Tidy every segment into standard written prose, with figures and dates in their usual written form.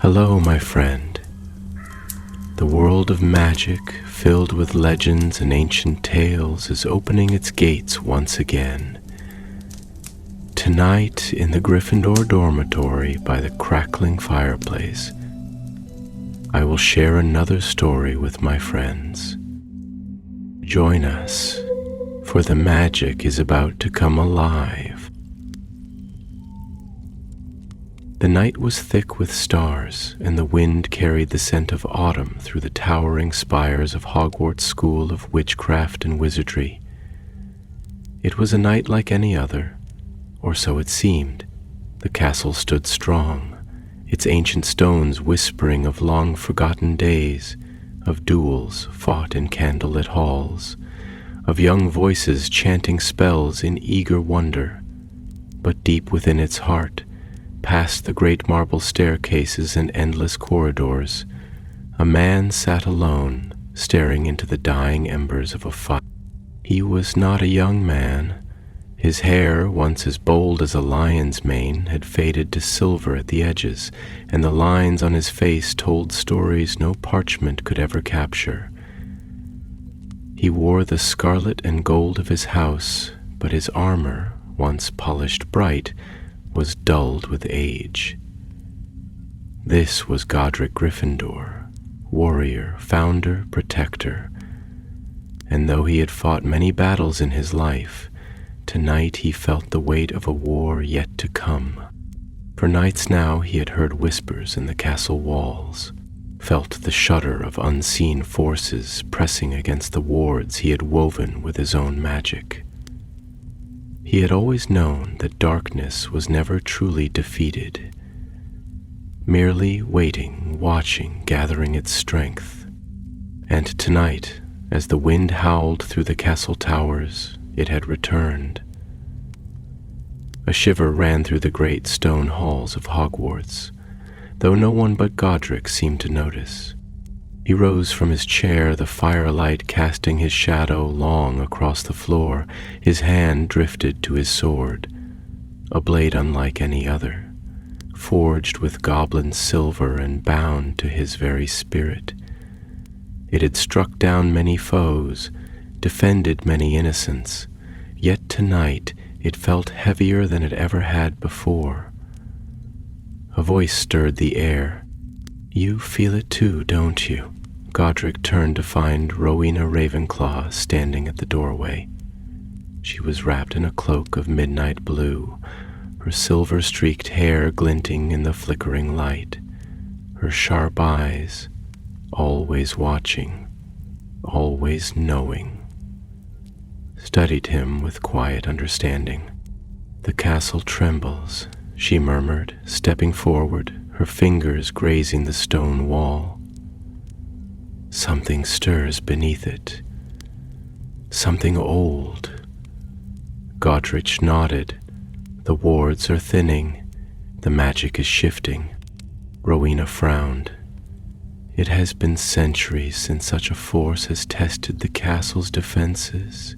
Hello, my friend. The world of magic, filled with legends and ancient tales, is opening its gates once again. Tonight, in the Gryffindor dormitory by the crackling fireplace, I will share another story with my friends. Join us, for the magic is about to come alive. The night was thick with stars, and the wind carried the scent of autumn through the towering spires of Hogwarts School of Witchcraft and Wizardry. It was a night like any other, or so it seemed. The castle stood strong, its ancient stones whispering of long-forgotten days, of duels fought in candlelit halls, of young voices chanting spells in eager wonder. But deep within its heart, past the great marble staircases and endless corridors, a man sat alone, staring into the dying embers of a fire. He was not a young man. His hair, once as bold as a lion's mane, had faded to silver at the edges, and the lines on his face told stories no parchment could ever capture. He wore the scarlet and gold of his house, but his armor, once polished bright, was dulled with age. This was Godric Gryffindor, warrior, founder, protector. And though he had fought many battles in his life, tonight he felt the weight of a war yet to come. For nights now he had heard whispers in the castle walls, felt the shudder of unseen forces pressing against the wards he had woven with his own magic. He had always known that darkness was never truly defeated, merely waiting, watching, gathering its strength. And tonight, as the wind howled through the castle towers, it had returned. A shiver ran through the great stone halls of Hogwarts, though no one but Godric seemed to notice. He rose from his chair, the firelight casting his shadow long across the floor. His hand drifted to his sword, a blade unlike any other, forged with goblin silver and bound to his very spirit. It had struck down many foes, defended many innocents, yet tonight it felt heavier than it ever had before. A voice stirred the air. "You feel it too, don't you?" Godric turned to find Rowena Ravenclaw standing at the doorway. She was wrapped in a cloak of midnight blue, her silver-streaked hair glinting in the flickering light. Her sharp eyes, always watching, always knowing, studied him with quiet understanding. "The castle trembles," she murmured, stepping forward, her fingers grazing the stone wall. "Something stirs beneath it. Something old." Godric nodded. "The wards are thinning. The magic is shifting." Rowena frowned. "It has been centuries since such a force has tested the castle's defenses.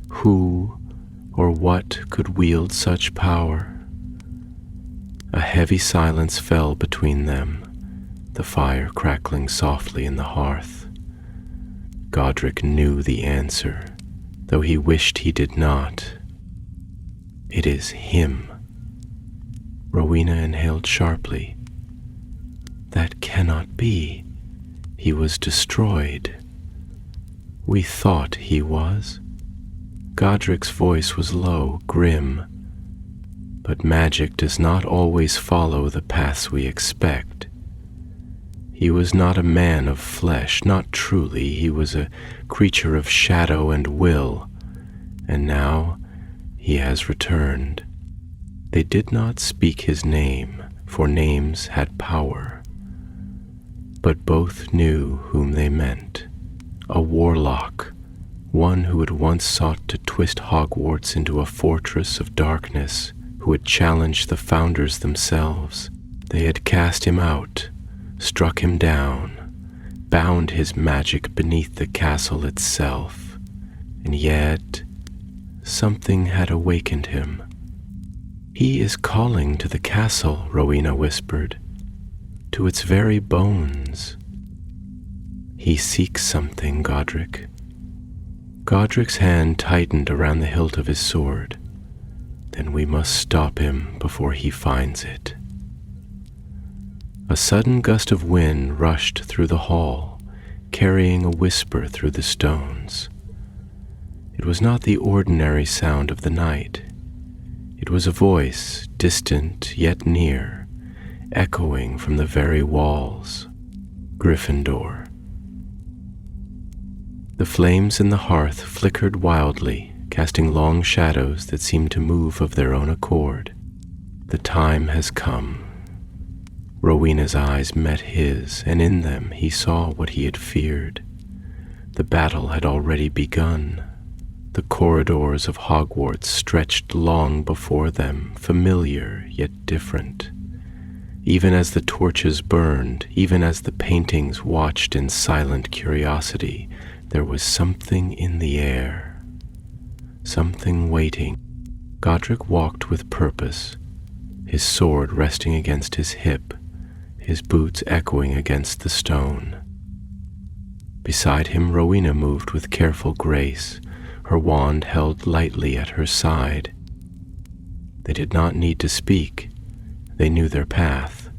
Who or what could wield such power?" A heavy silence fell between them, the fire crackling softly in the hearth. Godric knew the answer, though he wished he did not. "It is him." Rowena inhaled sharply. "That cannot be. He was destroyed." "We thought he was." Godric's voice was low, grim. "But magic does not always follow the paths we expect. He was not a man of flesh, not truly. He was a creature of shadow and will, and now he has returned." They did not speak his name, for names had power, but both knew whom they meant. A warlock, one who had once sought to twist Hogwarts into a fortress of darkness, who had challenged the founders themselves. They had cast him out, struck him down, bound his magic beneath the castle itself, and yet something had awakened him. "He is calling to the castle," Rowena whispered. to its very bones. He seeks something, Godric. Godric's hand tightened around the hilt of his sword. Then we must stop him before he finds it. A sudden gust of wind rushed through the hall, carrying a whisper through the stones. It was not the ordinary sound of the night. It was a voice, distant yet near, echoing from the very walls. Gryffindor. The flames in the hearth flickered wildly, casting long shadows that seemed to move of their own accord. The time has come. Rowena's eyes met his, and in them he saw what he had feared. The battle had already begun. The corridors of Hogwarts stretched long before them, familiar yet different. Even as the torches burned, even as the paintings watched in silent curiosity, there was something in the air. Something waiting. Godric walked with purpose, his sword resting against his hip, his boots echoing against the stone. Beside him, Rowena moved with careful grace, her wand held lightly at her side. They did not need to speak. They knew their path.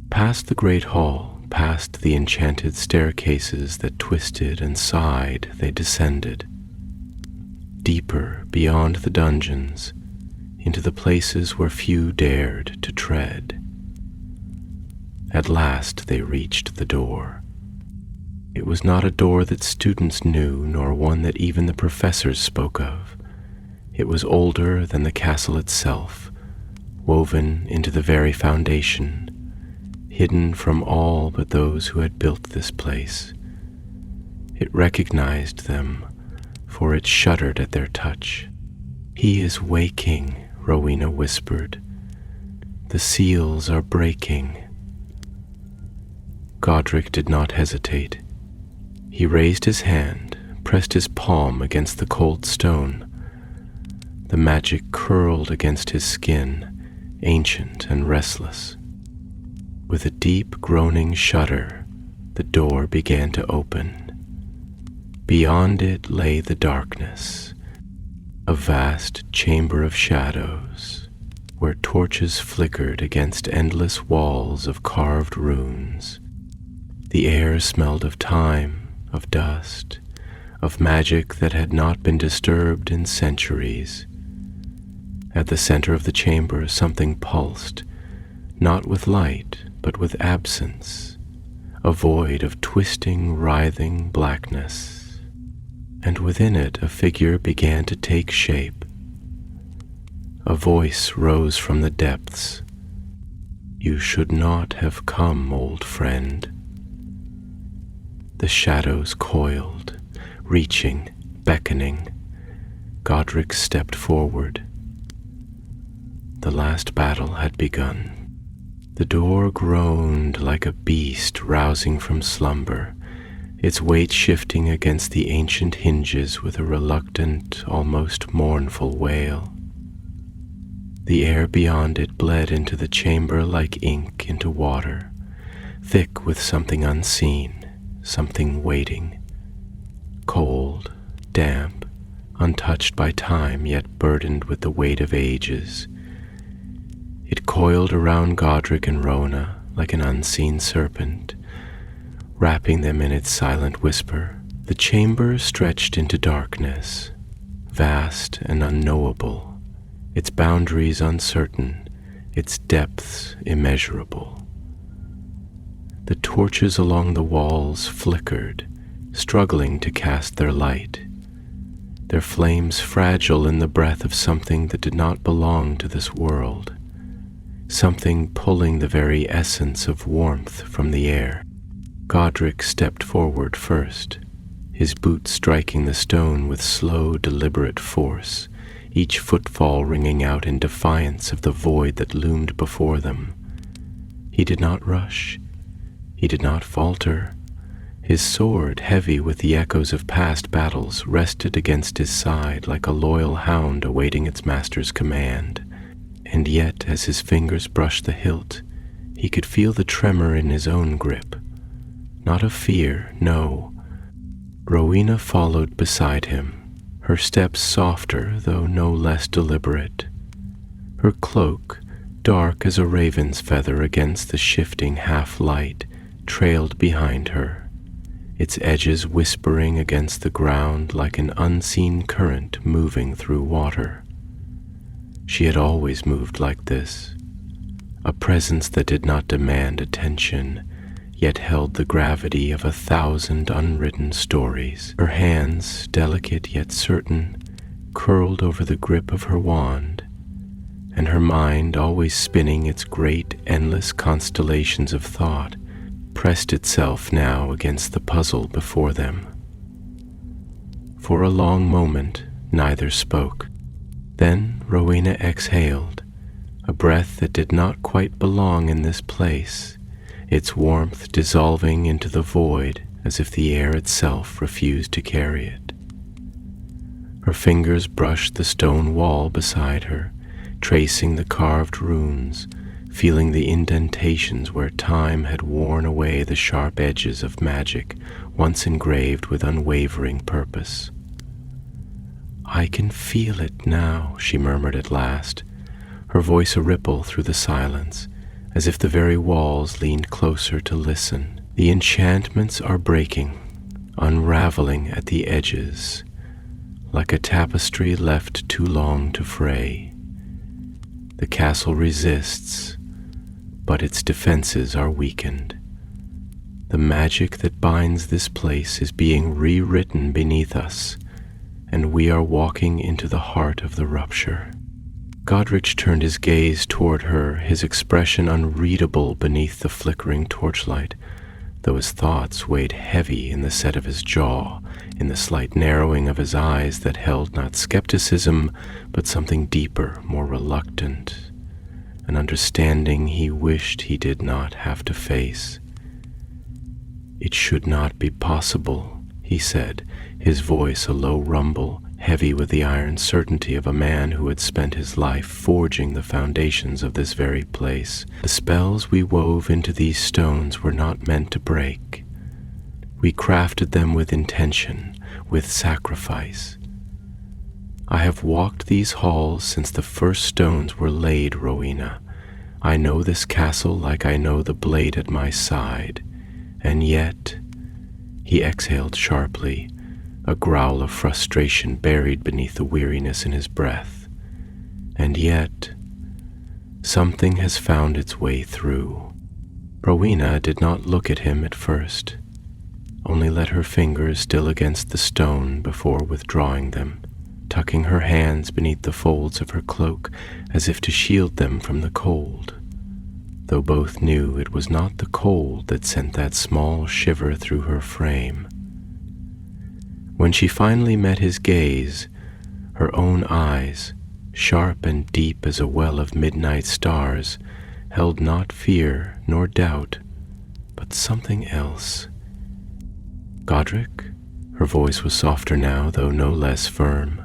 Past the great hall, past the enchanted staircases that twisted and sighed, they descended. Deeper beyond the dungeons, into the places where few dared to tread. At last they reached the door. It was not a door that students knew, nor one that even the professors spoke of. It was older than the castle itself, woven into the very foundation, hidden from all but those who had built this place. It recognized them, for it shuddered at their touch. "He is waking," Rowena whispered. "The seals are breaking." Godric did not hesitate. He raised his hand, pressed his palm against the cold stone. The magic curled against his skin, ancient and restless. With a deep groaning shudder, the door began to open. Beyond it lay the darkness, a vast chamber of shadows, where torches flickered against endless walls of carved runes. The air smelled of time, of dust, of magic that had not been disturbed in centuries. At the center of the chamber, something pulsed, not with light, but with absence, a void of twisting, writhing blackness. And within it, a figure began to take shape. A voice rose from the depths. "You should not have come, old friend." The shadows coiled, reaching, beckoning. Godric stepped forward. The last battle had begun. The door groaned like a beast rousing from slumber, its weight shifting against the ancient hinges with a reluctant, almost mournful wail. The air beyond it bled into the chamber like ink into water, thick with something unseen, something waiting. Cold, damp, untouched by time, yet burdened with the weight of ages. It coiled around Godric and Rowena like an unseen serpent, wrapping them in its silent whisper. The chamber stretched into darkness, vast and unknowable, its boundaries uncertain, its depths immeasurable. The torches along the walls flickered, struggling to cast their light, their flames fragile in the breath of something that did not belong to this world, something pulling the very essence of warmth from the air. Godric stepped forward first, his boots striking the stone with slow, deliberate force, each footfall ringing out in defiance of the void that loomed before them. He did not rush. He did not falter. His sword, heavy with the echoes of past battles, rested against his side like a loyal hound awaiting its master's command. And yet, as his fingers brushed the hilt, He could feel the tremor in his own grip. Not of fear, no. Rowena followed beside him, her steps softer though no less deliberate. Her cloak, dark as a raven's feather against the shifting half-light, trailed behind her, its edges whispering against the ground like an unseen current moving through water. She had always moved like this, a presence that did not demand attention, yet held the gravity of 1,000 unwritten stories. Her hands, delicate yet certain, curled over the grip of her wand, and her mind, always spinning its great, endless constellations of thought, pressed itself now against the puzzle before them. For a long moment, neither spoke. Then Rowena exhaled, a breath that did not quite belong in this place, its warmth dissolving into the void as if the air itself refused to carry it. Her fingers brushed the stone wall beside her, tracing the carved runes, feeling the indentations where time had worn away the sharp edges of magic once engraved with unwavering purpose. "I can feel it now," she murmured at last, her voice a ripple through the silence, as if the very walls leaned closer to listen. "The enchantments are breaking, unraveling at the edges, like a tapestry left too long to fray. The castle resists, but its defenses are weakened. The magic that binds this place is being rewritten beneath us, and we are walking into the heart of the rupture." Godric turned his gaze toward her, his expression unreadable beneath the flickering torchlight, though his thoughts weighed heavy in the set of his jaw, in the slight narrowing of his eyes that held not skepticism, but something deeper, more reluctant, an understanding he wished he did not have to face. "It should not be possible," he said, his voice a low rumble, heavy with the iron certainty of a man who had spent his life forging the foundations of this very place. "The spells we wove into these stones were not meant to break. We crafted them with intention, with sacrifice. I have walked these halls since the first stones were laid, Rowena. I know this castle like I know the blade at my side, and yet—" He exhaled sharply, a growl of frustration buried beneath the weariness in his breath. "And yet, something has found its way through." Rowena did not look at him at first, only let her fingers still against the stone before withdrawing them, tucking her hands beneath the folds of her cloak as if to shield them from the cold, though both knew it was not the cold that sent that small shiver through her frame. When she finally met his gaze, her own eyes, sharp and deep as a well of midnight stars, held not fear nor doubt, but something else. "Godric," her voice was softer now, though no less firm,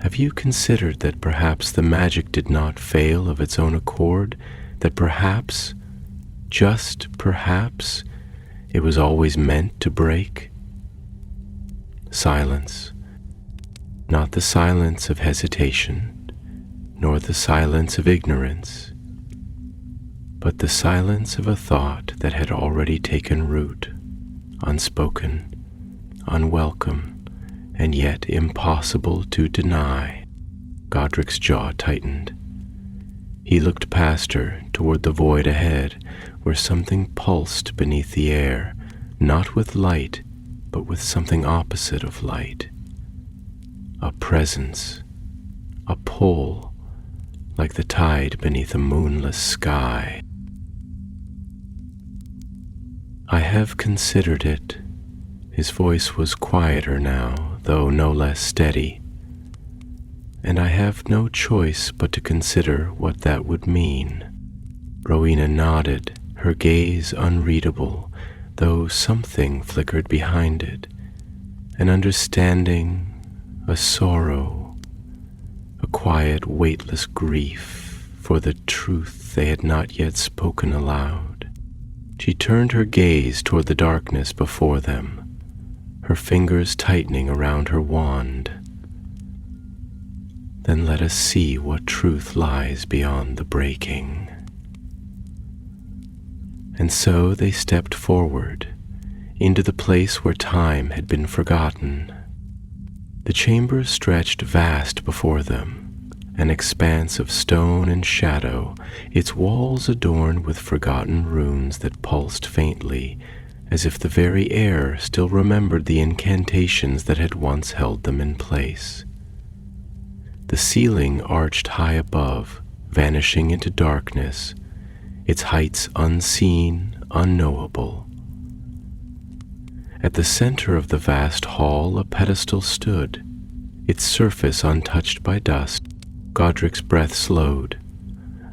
"have you considered that perhaps the magic did not fail of its own accord, that perhaps, just perhaps, it was always meant to break?" Silence. Not the silence of hesitation, nor the silence of ignorance, but the silence of a thought that had already taken root, unspoken, unwelcome, and yet impossible to deny. Godric's jaw tightened. He looked past her toward the void ahead, where something pulsed beneath the air, not with light, but with something opposite of light. A presence, a pull, like the tide beneath a moonless sky. "I have considered it." His voice was quieter now, though no less steady. "And I have no choice but to consider what that would mean." Rowena nodded, her gaze unreadable, though something flickered behind it, an understanding, a sorrow, a quiet, weightless grief for for the truth they had not yet spoken aloud. She turned her gaze toward the darkness before them, her fingers tightening around her wand. Then let us see what truth lies beyond the breaking. And so they stepped forward into the place where time had been forgotten. The chamber stretched vast before them, an expanse of stone and shadow, its walls adorned with forgotten runes that pulsed faintly, as if the very air still remembered the incantations that had once held them in place. The ceiling arched high above, vanishing into darkness, its heights unseen, unknowable. At the center of the vast hall, a pedestal stood, its surface untouched by dust. Godric's breath slowed.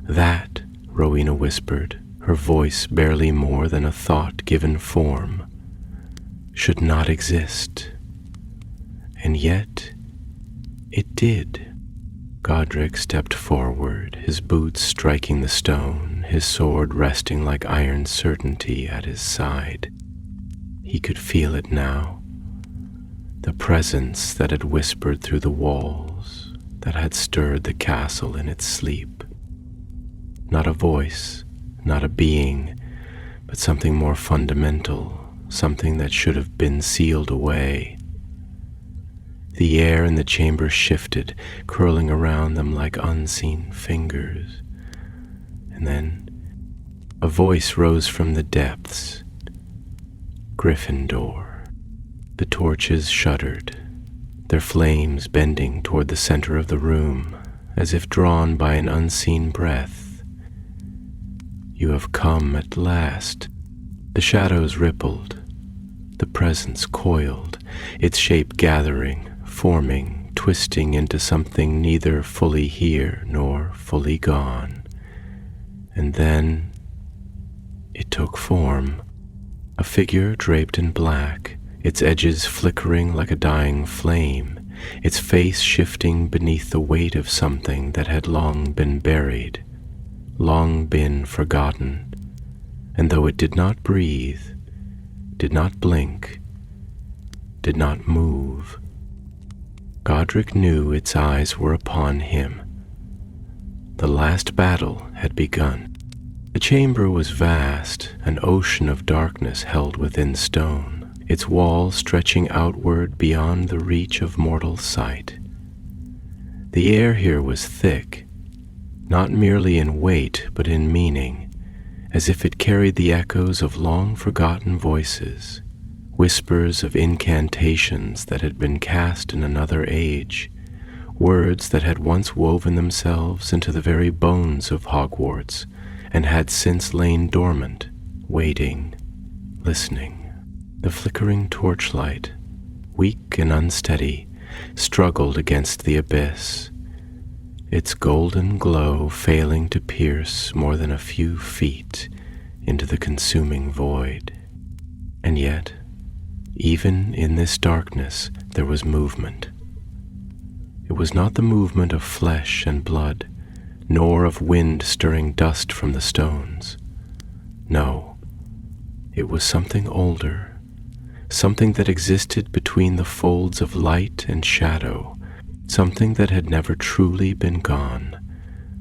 That, Rowena whispered, her voice barely more than a thought given form, should not exist. And yet, it did. Godric stepped forward, his boots striking the stone, his sword resting like iron certainty at his side. He could feel it now, the presence that had whispered through the walls, that had stirred the castle in its sleep. Not a voice, not a being, but something more fundamental, something that should have been sealed away. The air in the chamber shifted, curling around them like unseen fingers. And then a voice rose from the depths. Gryffindor. The torches shuddered, their flames bending toward the center of the room, as if drawn by an unseen breath. You have come at last. The shadows rippled, the presence coiled, its shape gathering, forming, twisting into something neither fully here nor fully gone. And then it took form, a figure draped in black, its edges flickering like a dying flame, its face shifting beneath the weight of something that had long been buried, long been forgotten. And though it did not breathe, did not blink, did not move, Godric knew its eyes were upon him. The last battle had begun. The chamber was vast, an ocean of darkness held within stone, its walls stretching outward beyond the reach of mortal sight. The air here was thick, not merely in weight but in meaning, as if it carried the echoes of long-forgotten voices, whispers of incantations that had been cast in another age, words that had once woven themselves into the very bones of Hogwarts and had since lain dormant, waiting, listening. The flickering torchlight, weak and unsteady, struggled against the abyss, its golden glow failing to pierce more than a few feet into the consuming void. And yet, even in this darkness, there was movement. It was not the movement of flesh and blood, nor of wind stirring dust from the stones. No, it was something older, something that existed between the folds of light and shadow, something that had never truly been gone,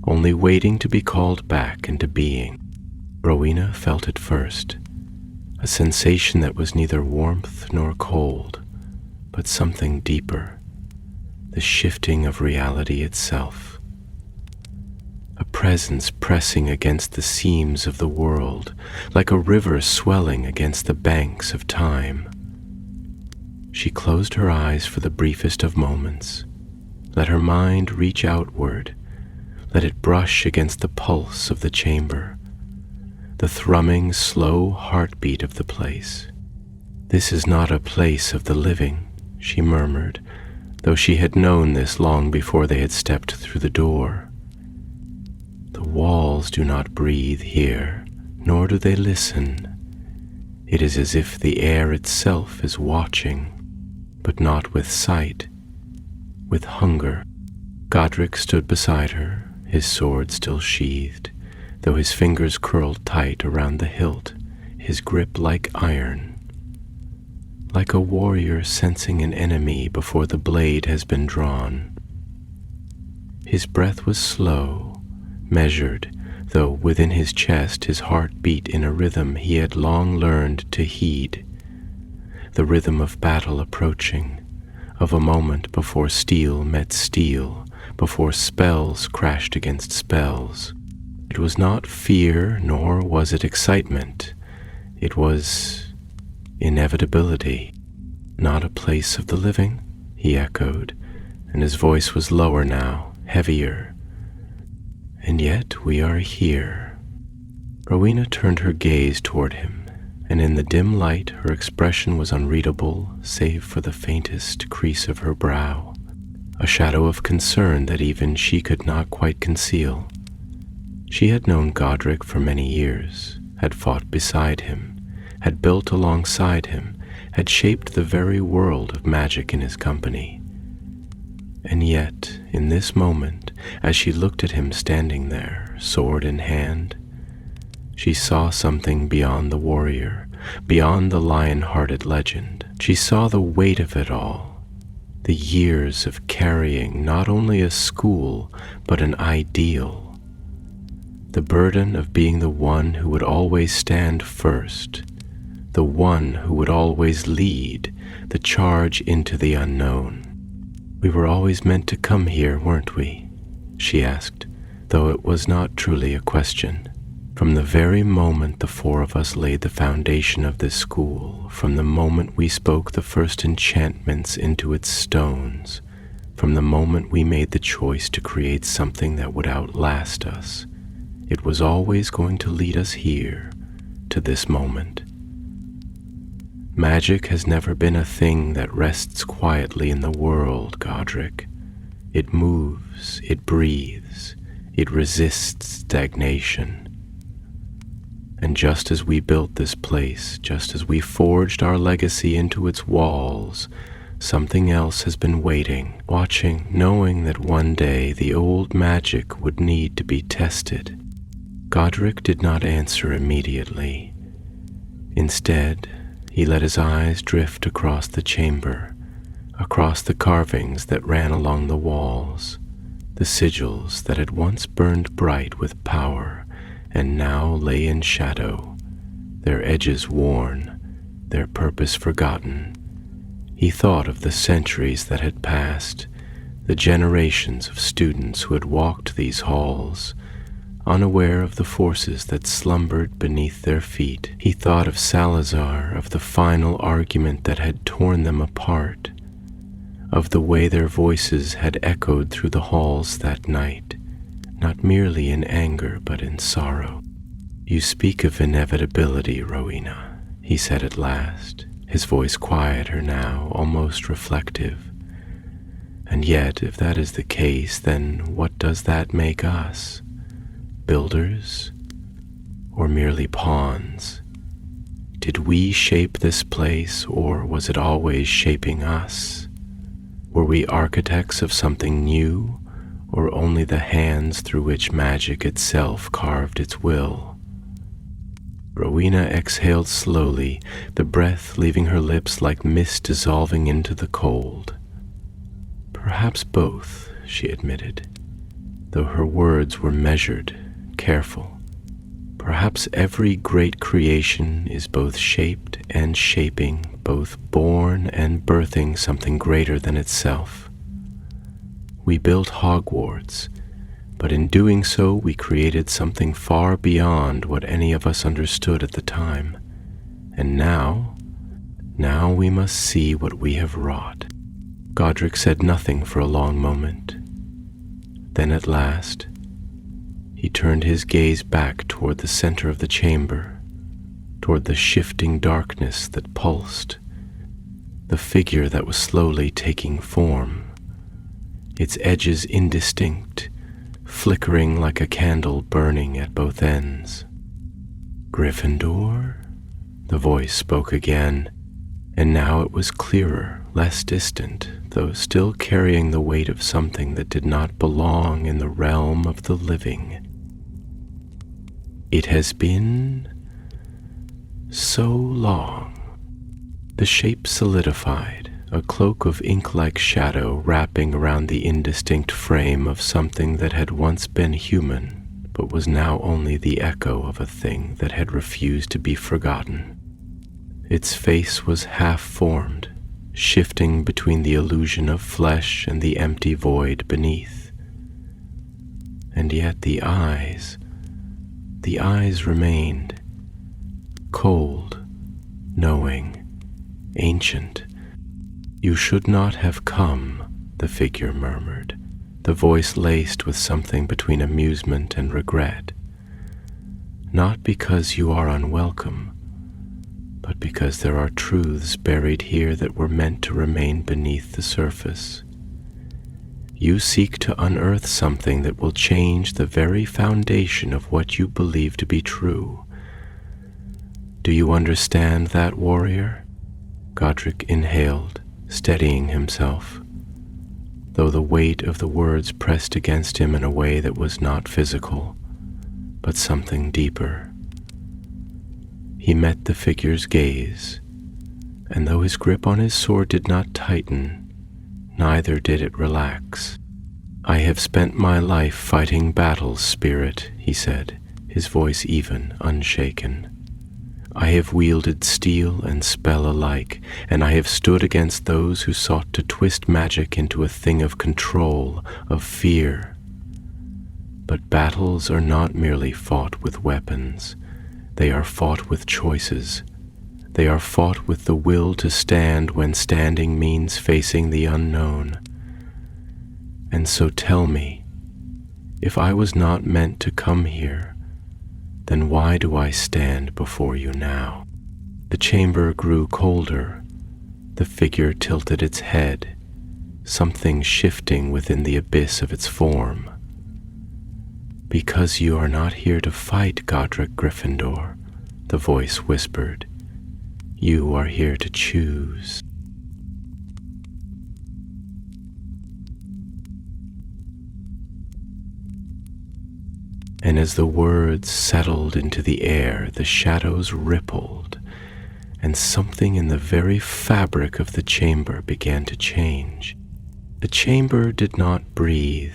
only waiting to be called back into being. Rowena felt it first, a sensation that was neither warmth nor cold, but something deeper, the shifting of reality itself. A presence pressing against the seams of the world, like a river swelling against the banks of time. She closed her eyes for the briefest of moments. Let her mind reach outward. Let it brush against the pulse of the chamber, the thrumming, slow heartbeat of the place. This is not a place of the living, she murmured, though she had known this long before they had stepped through the door. The walls do not breathe here, nor do they listen. It is as if the air itself is watching, but not with sight, with hunger. Godric stood beside her, his sword still sheathed, though his fingers curled tight around the hilt, his grip like iron. Like a warrior sensing an enemy before the blade has been drawn. His breath was slow, measured, though within his chest his heart beat in a rhythm he had long learned to heed. The rhythm of battle approaching, of a moment before steel met steel, before spells crashed against spells. It was not fear, nor was it excitement. It was inevitability. Not a place of the living, he echoed, and his voice was lower now, heavier. And yet we are here. Rowena turned her gaze toward him, and in the dim light her expression was unreadable save for the faintest crease of her brow, a shadow of concern that even she could not quite conceal. She had known Godric for many years, had fought beside him, had built alongside him, had shaped the very world of magic in his company. And yet, in this moment, as she looked at him standing there, sword in hand, she saw something beyond the warrior, beyond the lion-hearted legend. She saw the weight of it all, the years of carrying not only a school, but an ideal. The burden of being the one who would always stand first, the one who would always lead the charge into the unknown. "We were always meant to come here, weren't we?" she asked, though it was not truly a question. From the very moment the four of us laid the foundation of this school, from the moment we spoke the first enchantments into its stones, from the moment we made the choice to create something that would outlast us, it was always going to lead us here, to this moment. Magic has never been a thing that rests quietly in the world, Godric. It moves, it breathes, it resists stagnation. And just as we built this place, just as we forged our legacy into its walls, something else has been waiting, watching, knowing that one day the old magic would need to be tested. Godric did not answer immediately. Instead, he let his eyes drift across the chamber, across the carvings that ran along the walls, the sigils that had once burned bright with power and now lay in shadow, their edges worn, their purpose forgotten. He thought of the centuries that had passed, the generations of students who had walked these halls, unaware of the forces that slumbered beneath their feet. He thought of Salazar, of the final argument that had torn them apart, of the way their voices had echoed through the halls that night, not merely in anger but in sorrow. "You speak of inevitability, Rowena," he said at last, his voice quieter now, almost reflective. "And yet, if that is the case, then what does that make us? Builders, or merely pawns? Did we shape this place, or was it always shaping us? Were we architects of something new, or only the hands through which magic itself carved its will?" Rowena exhaled slowly, the breath leaving her lips like mist dissolving into the cold. "Perhaps both," she admitted, though her words were measured, careful. "Perhaps every great creation is both shaped and shaping, both born and birthing something greater than itself. We built Hogwarts, but in doing so we created something far beyond what any of us understood at the time. And now we must see what we have wrought." Godric said nothing for a long moment. Then at last, he turned his gaze back toward the center of the chamber, toward the shifting darkness that pulsed, the figure that was slowly taking form, its edges indistinct, flickering like a candle burning at both ends. "Gryffindor?" The voice spoke again, and now it was clearer, less distant, though still carrying the weight of something that did not belong in the realm of the living. It has been so long. The shape solidified, a cloak of ink-like shadow wrapping around the indistinct frame of something that had once been human, but was now only the echo of a thing that had refused to be forgotten. Its face was half-formed, shifting between the illusion of flesh and the empty void beneath. And yet the eyes remained, cold, knowing, ancient. "You should not have come," the figure murmured, the voice laced with something between amusement and regret. "Not because you are unwelcome, but because there are truths buried here that were meant to remain beneath the surface. You seek to unearth something that will change the very foundation of what you believe to be true. Do you understand that, warrior?" Godric inhaled, steadying himself, though the weight of the words pressed against him in a way that was not physical, but something deeper. He met the figure's gaze, and though his grip on his sword did not tighten, neither did it relax. "I have spent my life fighting battles, spirit," he said, his voice even, unshaken. "I have wielded steel and spell alike, and I have stood against those who sought to twist magic into a thing of control, of fear. But battles are not merely fought with weapons. They are fought with choices. They are fought with the will to stand when standing means facing the unknown. And so tell me, if I was not meant to come here, then why do I stand before you now?" The chamber grew colder. The figure tilted its head, something shifting within the abyss of its form. "Because you are not here to fight, Godric Gryffindor," the voice whispered. "You are here to choose." And as the words settled into the air, the shadows rippled, and something in the very fabric of the chamber began to change. The chamber did not breathe,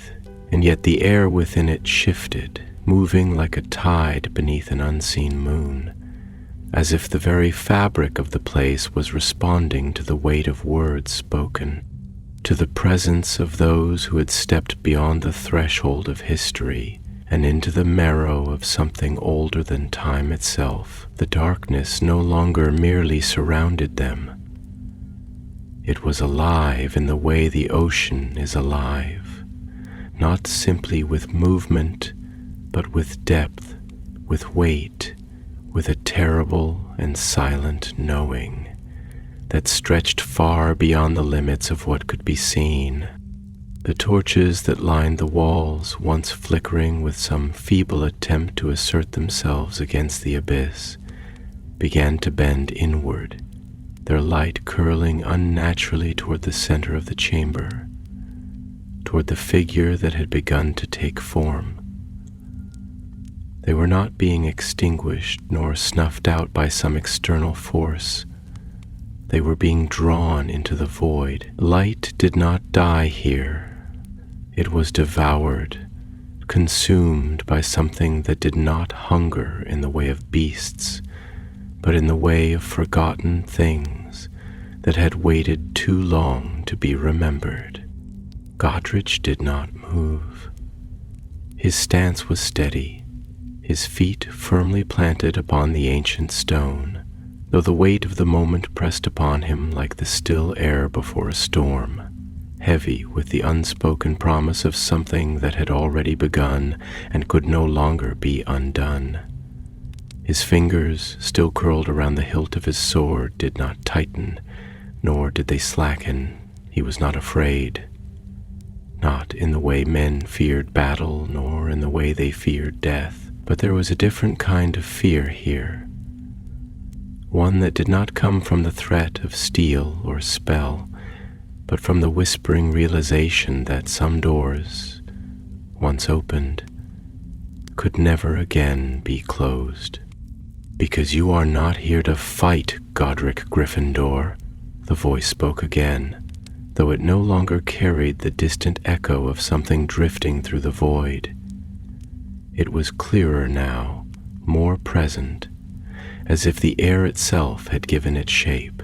and yet the air within it shifted, moving like a tide beneath an unseen moon, as if the very fabric of the place was responding to the weight of words spoken, to the presence of those who had stepped beyond the threshold of history and into the marrow of something older than time itself. The darkness no longer merely surrounded them. It was alive in the way the ocean is alive, not simply with movement, but with depth, with weight, with a terrible and silent knowing that stretched far beyond the limits of what could be seen. The torches that lined the walls, once flickering with some feeble attempt to assert themselves against the abyss, began to bend inward, their light curling unnaturally toward the center of the chamber, toward the figure that had begun to take form. They were not being extinguished nor snuffed out by some external force. They were being drawn into the void. Light did not die here. It was devoured, consumed by something that did not hunger in the way of beasts, but in the way of forgotten things that had waited too long to be remembered. Godric did not move. His stance was steady, his feet firmly planted upon the ancient stone, though the weight of the moment pressed upon him like the still air before a storm, heavy with the unspoken promise of something that had already begun and could no longer be undone. His fingers, still curled around the hilt of his sword, did not tighten, nor did they slacken. He was not afraid. Not in the way men feared battle, nor in the way they feared death, but there was a different kind of fear here. One that did not come from the threat of steel or spell, but from the whispering realization that some doors, once opened, could never again be closed. "Because you are not here to fight, Godric Gryffindor," the voice spoke again, though it no longer carried the distant echo of something drifting through the void. It was clearer now, more present, as if the air itself had given it shape.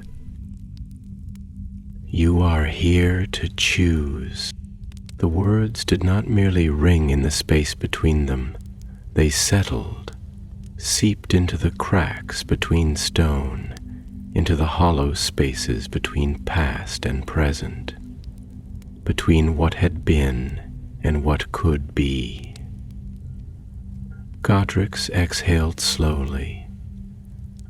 "You are here to choose." The words did not merely ring in the space between them. They settled, seeped into the cracks between stone, into the hollow spaces between past and present, between what had been and what could be. Godric's exhaled slowly,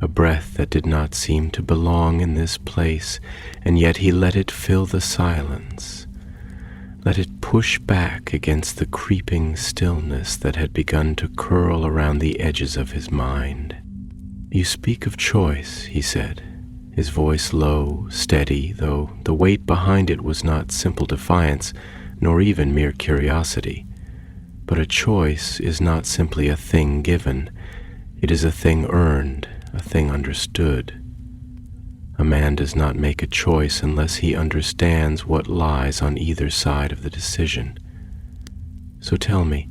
a breath that did not seem to belong in this place, and yet he let it fill the silence, let it push back against the creeping stillness that had begun to curl around the edges of his mind. "You speak of choice," he said, his voice low, steady, though the weight behind it was not simple defiance, nor even mere curiosity. But a choice is not simply a thing given. It is a thing earned, a thing understood. A man does not make a choice unless he understands what lies on either side of the decision. So tell me,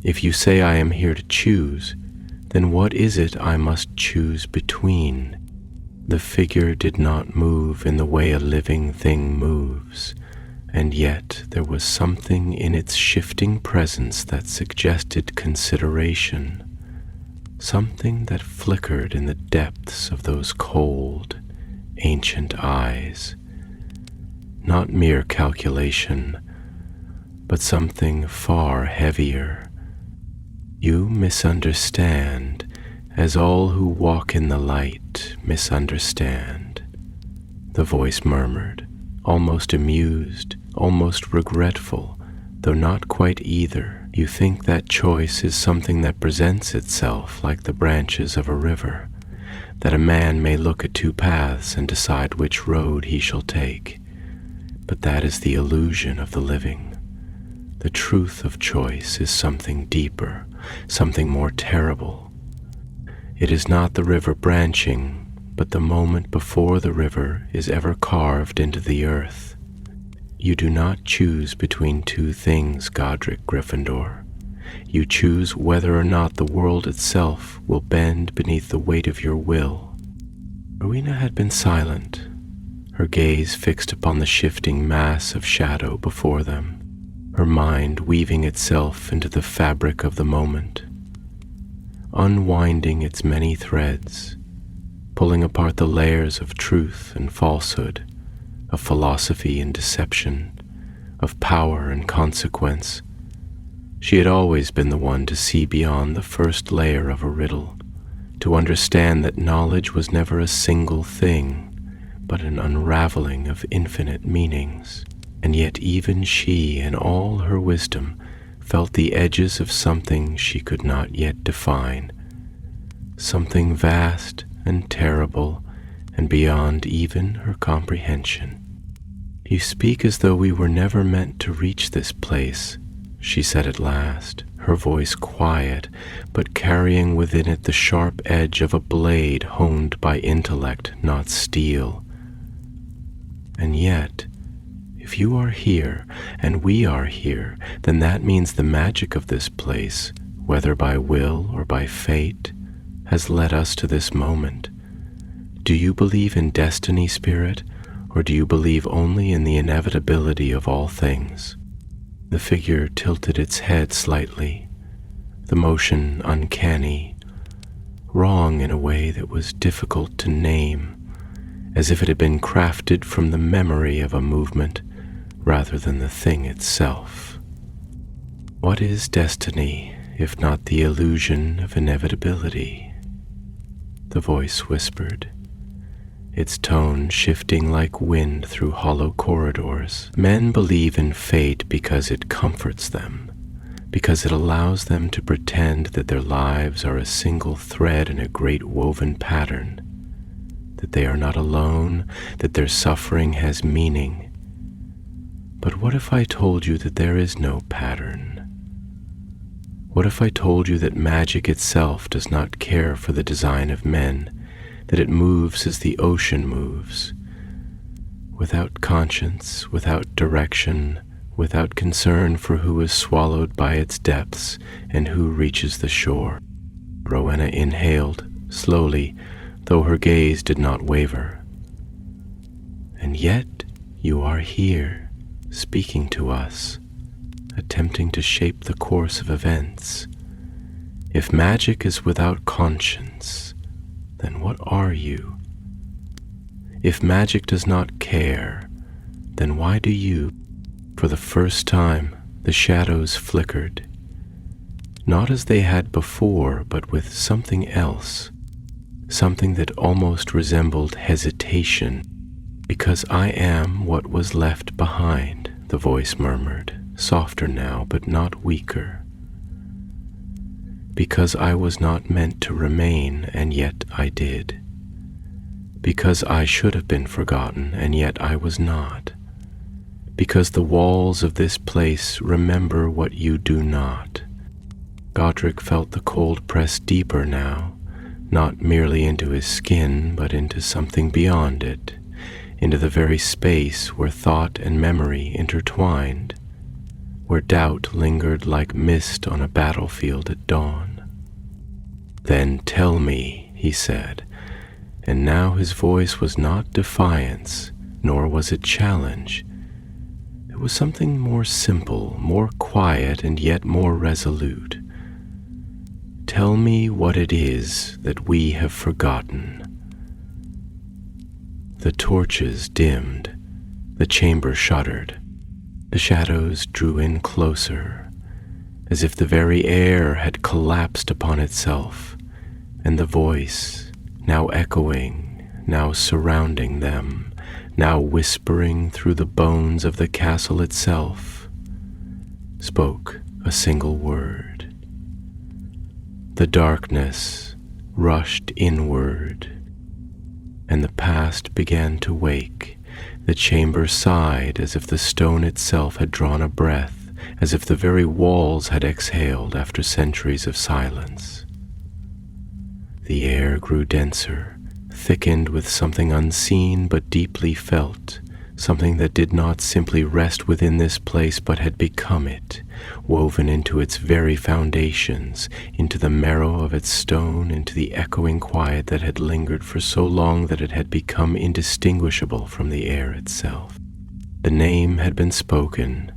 if you say I am here to choose, then what is it I must choose between? The figure did not move in the way a living thing moves, and yet there was something in its shifting presence that suggested consideration, something that flickered in the depths of those cold, ancient eyes. Not mere calculation, but something far heavier. "You misunderstand, as all who walk in the light misunderstand," the voice murmured, almost amused, almost regretful, though not quite either. "You think that choice is something that presents itself like the branches of a river, that a man may look at two paths and decide which road he shall take. But that is the illusion of the living. The truth of choice is something deeper, something more terrible. It is not the river branching, but the moment before the river is ever carved into the earth. You do not choose between two things, Godric Gryffindor. You choose whether or not the world itself will bend beneath the weight of your will." Rowena had been silent, her gaze fixed upon the shifting mass of shadow before them, her mind weaving itself into the fabric of the moment, unwinding its many threads, pulling apart the layers of truth and falsehood, of philosophy and deception, of power and consequence. She had always been the one to see beyond the first layer of a riddle, to understand that knowledge was never a single thing, but an unraveling of infinite meanings. And yet even she, in all her wisdom, felt the edges of something she could not yet define, something vast and terrible and beyond even her comprehension. "You speak as though we were never meant to reach this place," she said at last, her voice quiet, but carrying within it the sharp edge of a blade honed by intellect, not steel. "And yet, if you are here and we are here, then that means the magic of this place, whether by will or by fate, has led us to this moment. Do you believe in destiny, Spirit, or do you believe only in the inevitability of all things?" The figure tilted its head slightly, the motion uncanny, wrong in a way that was difficult to name, as if it had been crafted from the memory of a movement rather than the thing itself. "What is destiny, if not the illusion of inevitability?" the voice whispered, its tone shifting like wind through hollow corridors. "Men believe in fate because it comforts them, because it allows them to pretend that their lives are a single thread in a great woven pattern, that they are not alone, that their suffering has meaning, But what if I told you that there is no pattern? What if I told you that magic itself does not care for the design of men, that it moves as the ocean moves, without conscience, without direction, without concern for who is swallowed by its depths and who reaches the shore? Rowena inhaled, slowly, though her gaze did not waver. And yet you are here, speaking to us, attempting to shape the course of events. If magic is without conscience, then what are you? If magic does not care, then why do you? For the first time, the shadows flickered, not as they had before, but with something else, something that almost resembled hesitation. Because I am what was left behind, the voice murmured, softer now, but not weaker. Because I was not meant to remain, and yet I did. Because I should have been forgotten, and yet I was not. Because the walls of this place remember what you do not. Godric felt the cold press deeper now, not merely into his skin, but into something beyond it, into the very space where thought and memory intertwined, where doubt lingered like mist on a battlefield at dawn. Then tell me, he said, and now his voice was not defiance, nor was it challenge. It was something more simple, more quiet, and yet more resolute. Tell me what it is that we have forgotten. The torches dimmed, the chamber shuddered, the shadows drew in closer, as if the very air had collapsed upon itself, and the voice, now echoing, now surrounding them, now whispering through the bones of the castle itself, spoke a single word. The darkness rushed inward, and the past began to wake. The chamber sighed as if the stone itself had drawn a breath, as if the very walls had exhaled after centuries of silence. The air grew denser, thickened with something unseen but deeply felt, something that did not simply rest within this place but had become it, woven into its very foundations, into the marrow of its stone, into the echoing quiet that had lingered for so long that it had become indistinguishable from the air itself. The name had been spoken,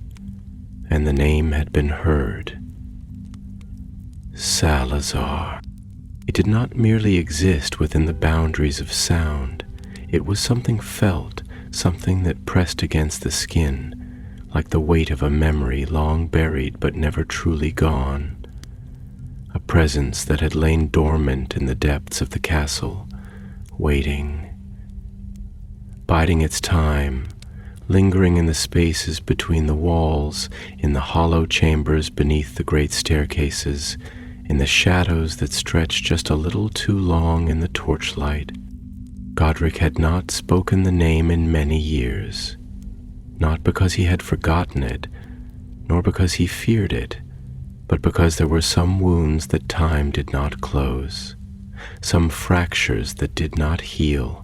and the name had been heard. Salazar. It did not merely exist within the boundaries of sound. It was something felt, something that pressed against the skin, like the weight of a memory long buried but never truly gone. A presence that had lain dormant in the depths of the castle, waiting, biding its time, lingering in the spaces between the walls, in the hollow chambers beneath the great staircases, in the shadows that stretched just a little too long in the torchlight. Godric had not spoken the name in many years, not because he had forgotten it, nor because he feared it, but because there were some wounds that time did not close, some fractures that did not heal,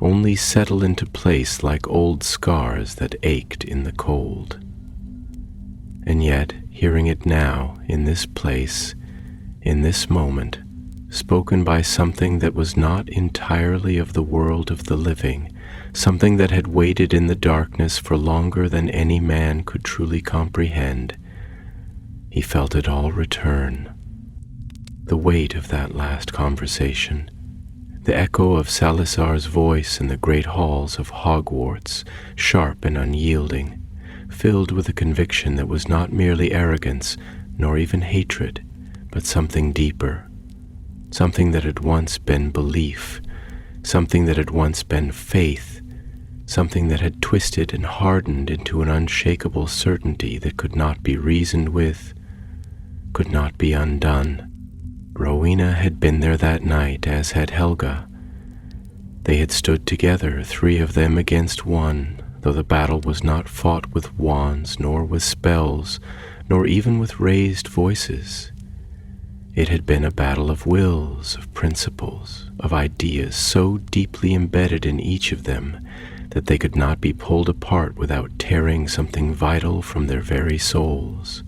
only settle into place like old scars that ached in the cold. And yet, hearing it now, in this place, in this moment, spoken by something that was not entirely of the world of the living, something that had waited in the darkness for longer than any man could truly comprehend, he felt it all return. The weight of that last conversation, the echo of Salazar's voice in the great halls of Hogwarts, sharp and unyielding, filled with a conviction that was not merely arrogance, nor even hatred, but something deeper, something that had once been belief, something that had once been faith, something that had twisted and hardened into an unshakable certainty that could not be reasoned with, could not be undone. Rowena had been there that night, as had Helga. They had stood together, three of them against one, though the battle was not fought with wands, nor with spells, nor even with raised voices. It had been a battle of wills, of principles, of ideas so deeply embedded in each of them that they could not be pulled apart without tearing something vital from their very souls.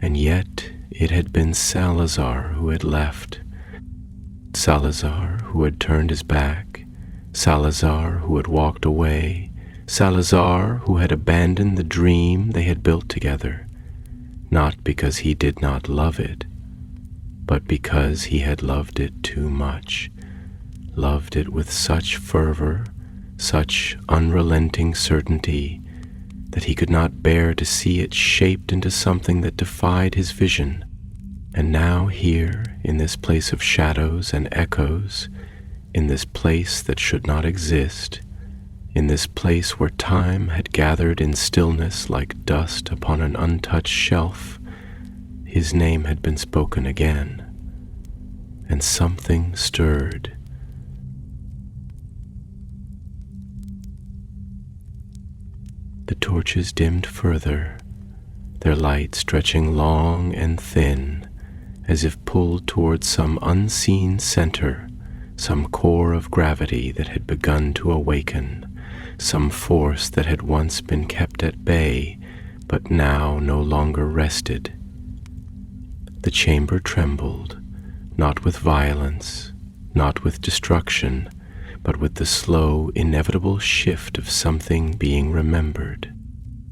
And yet it had been Salazar who had left, Salazar who had turned his back, Salazar who had walked away, Salazar who had abandoned the dream they had built together, not because he did not love it, but because he had loved it too much, loved it with such fervor, such unrelenting certainty, that he could not bear to see it shaped into something that defied his vision. And now here, in this place of shadows and echoes, in this place that should not exist, in this place where time had gathered in stillness like dust upon an untouched shelf, his name had been spoken again, and something stirred. The torches dimmed further, their light stretching long and thin, as if pulled towards some unseen center, some core of gravity that had begun to awaken, some force that had once been kept at bay, but now no longer rested. The chamber trembled, not with violence, not with destruction, but with the slow, inevitable shift of something being remembered.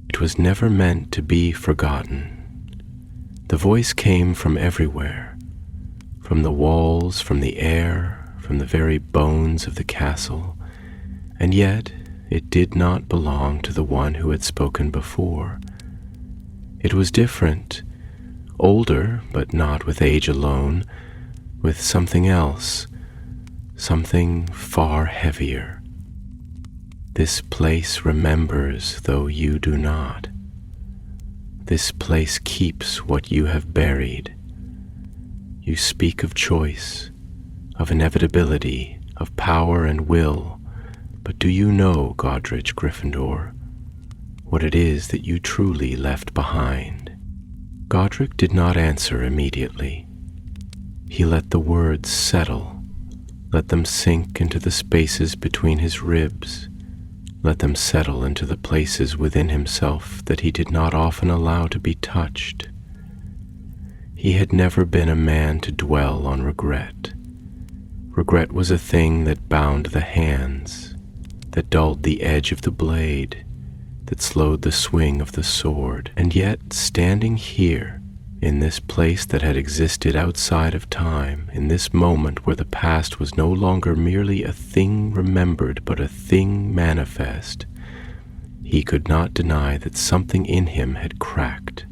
It was never meant to be forgotten. The voice came from everywhere, from the walls, from the air, from the very bones of the castle, and yet it did not belong to the one who had spoken before. It was different, older, but not with age alone, with something else, something far heavier. This place remembers, though you do not. This place keeps what you have buried. You speak of choice, of inevitability, of power and will, but do you know, Godric Gryffindor, what it is that you truly left behind? Godric did not answer immediately. He let the words settle, let them sink into the spaces between his ribs, let them settle into the places within himself that he did not often allow to be touched. He had never been a man to dwell on regret. Regret was a thing that bound the hands, that dulled the edge of the blade, that slowed the swing of the sword. And yet, standing here, in this place that had existed outside of time, in this moment where the past was no longer merely a thing remembered but a thing manifest, he could not deny that something in him had cracked,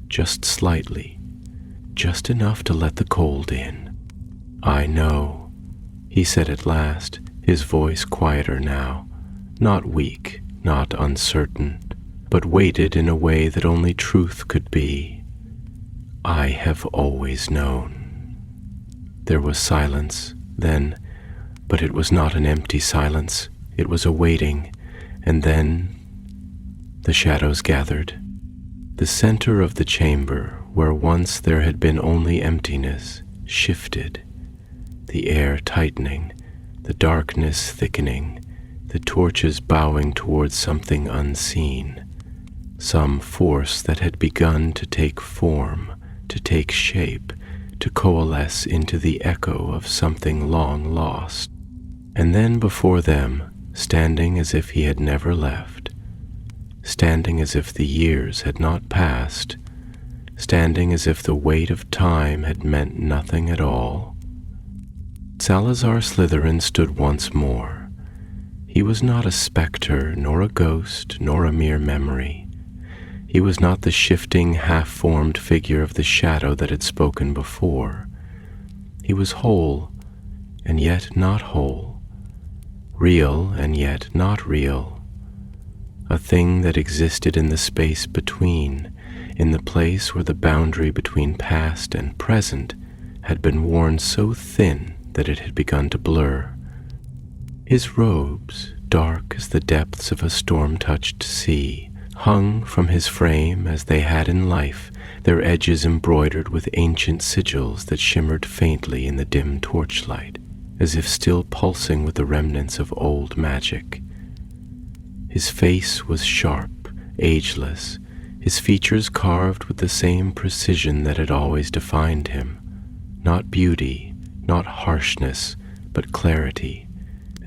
just slightly, just enough to let the cold in. "I know," he said at last, his voice quieter now, not weak, not uncertain, but weighted in a way that only truth could be. "I have always known." There was silence then, but it was not an empty silence. It was a waiting, and then the shadows gathered. The center of the chamber, where once there had been only emptiness, shifted, the air tightening, the darkness thickening, the torches bowing towards something unseen, some force that had begun to take form, to take shape, to coalesce into the echo of something long lost. And then before them, standing as if he had never left, standing as if the years had not passed, standing as if the weight of time had meant nothing at all, Salazar Slytherin stood once more. He was not a specter, nor a ghost, nor a mere memory. He was not the shifting, half-formed figure of the shadow that had spoken before. He was whole, and yet not whole, real, and yet not real, a thing that existed in the space between, in the place where the boundary between past and present had been worn so thin that it had begun to blur. His robes, dark as the depths of a storm-touched sea, hung from his frame as they had in life, their edges embroidered with ancient sigils that shimmered faintly in the dim torchlight, as if still pulsing with the remnants of old magic. His face was sharp, ageless, his features carved with the same precision that had always defined him. Not beauty, not harshness, but clarity,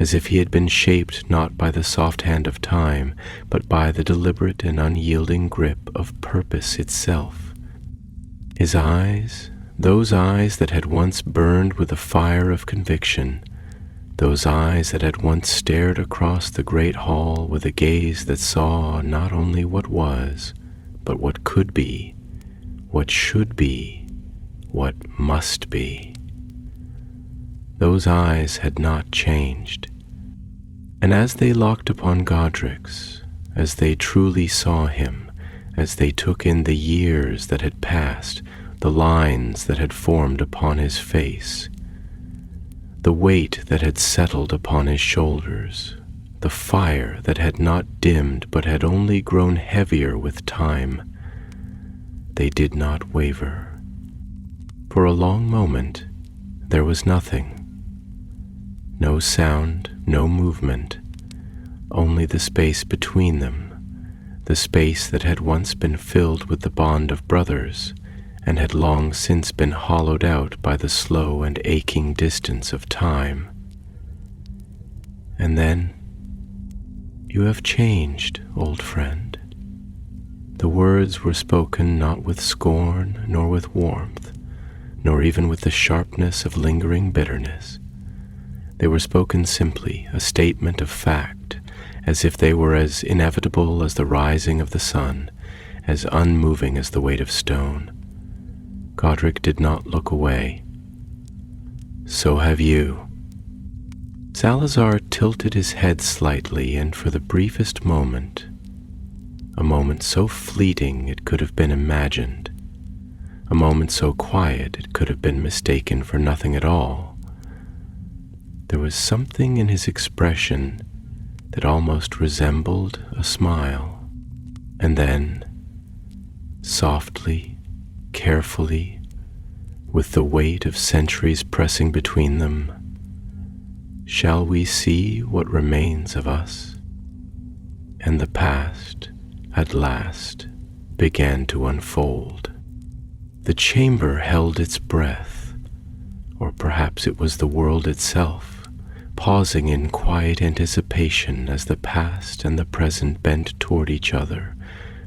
as if he had been shaped not by the soft hand of time, but by the deliberate and unyielding grip of purpose itself. His eyes, those eyes that had once burned with the fire of conviction, those eyes that had once stared across the great hall with a gaze that saw not only what was, but what could be, what should be, what must be. Those eyes had not changed. And as they locked upon Godric's, as they truly saw him, as they took in the years that had passed, the lines that had formed upon his face, the weight that had settled upon his shoulders, the fire that had not dimmed but had only grown heavier with time, they did not waver. For a long moment, there was nothing. No sound, no movement, only the space between them, the space that had once been filled with the bond of brothers, and had long since been hollowed out by the slow and aching distance of time. And then, "You have changed, old friend." The words were spoken not with scorn, nor with warmth, nor even with the sharpness of lingering bitterness. They were spoken simply, a statement of fact, as if they were as inevitable as the rising of the sun, as unmoving as the weight of stone. Godric did not look away. "So have you." Salazar tilted his head slightly, and for the briefest moment, a moment so fleeting it could have been imagined, a moment so quiet it could have been mistaken for nothing at all, there was something in his expression that almost resembled a smile. And then, softly, carefully, with the weight of centuries pressing between them, "Shall we see what remains of us?" And the past, at last, began to unfold. The chamber held its breath, or perhaps it was the world itself, pausing in quiet anticipation as the past and the present bent toward each other,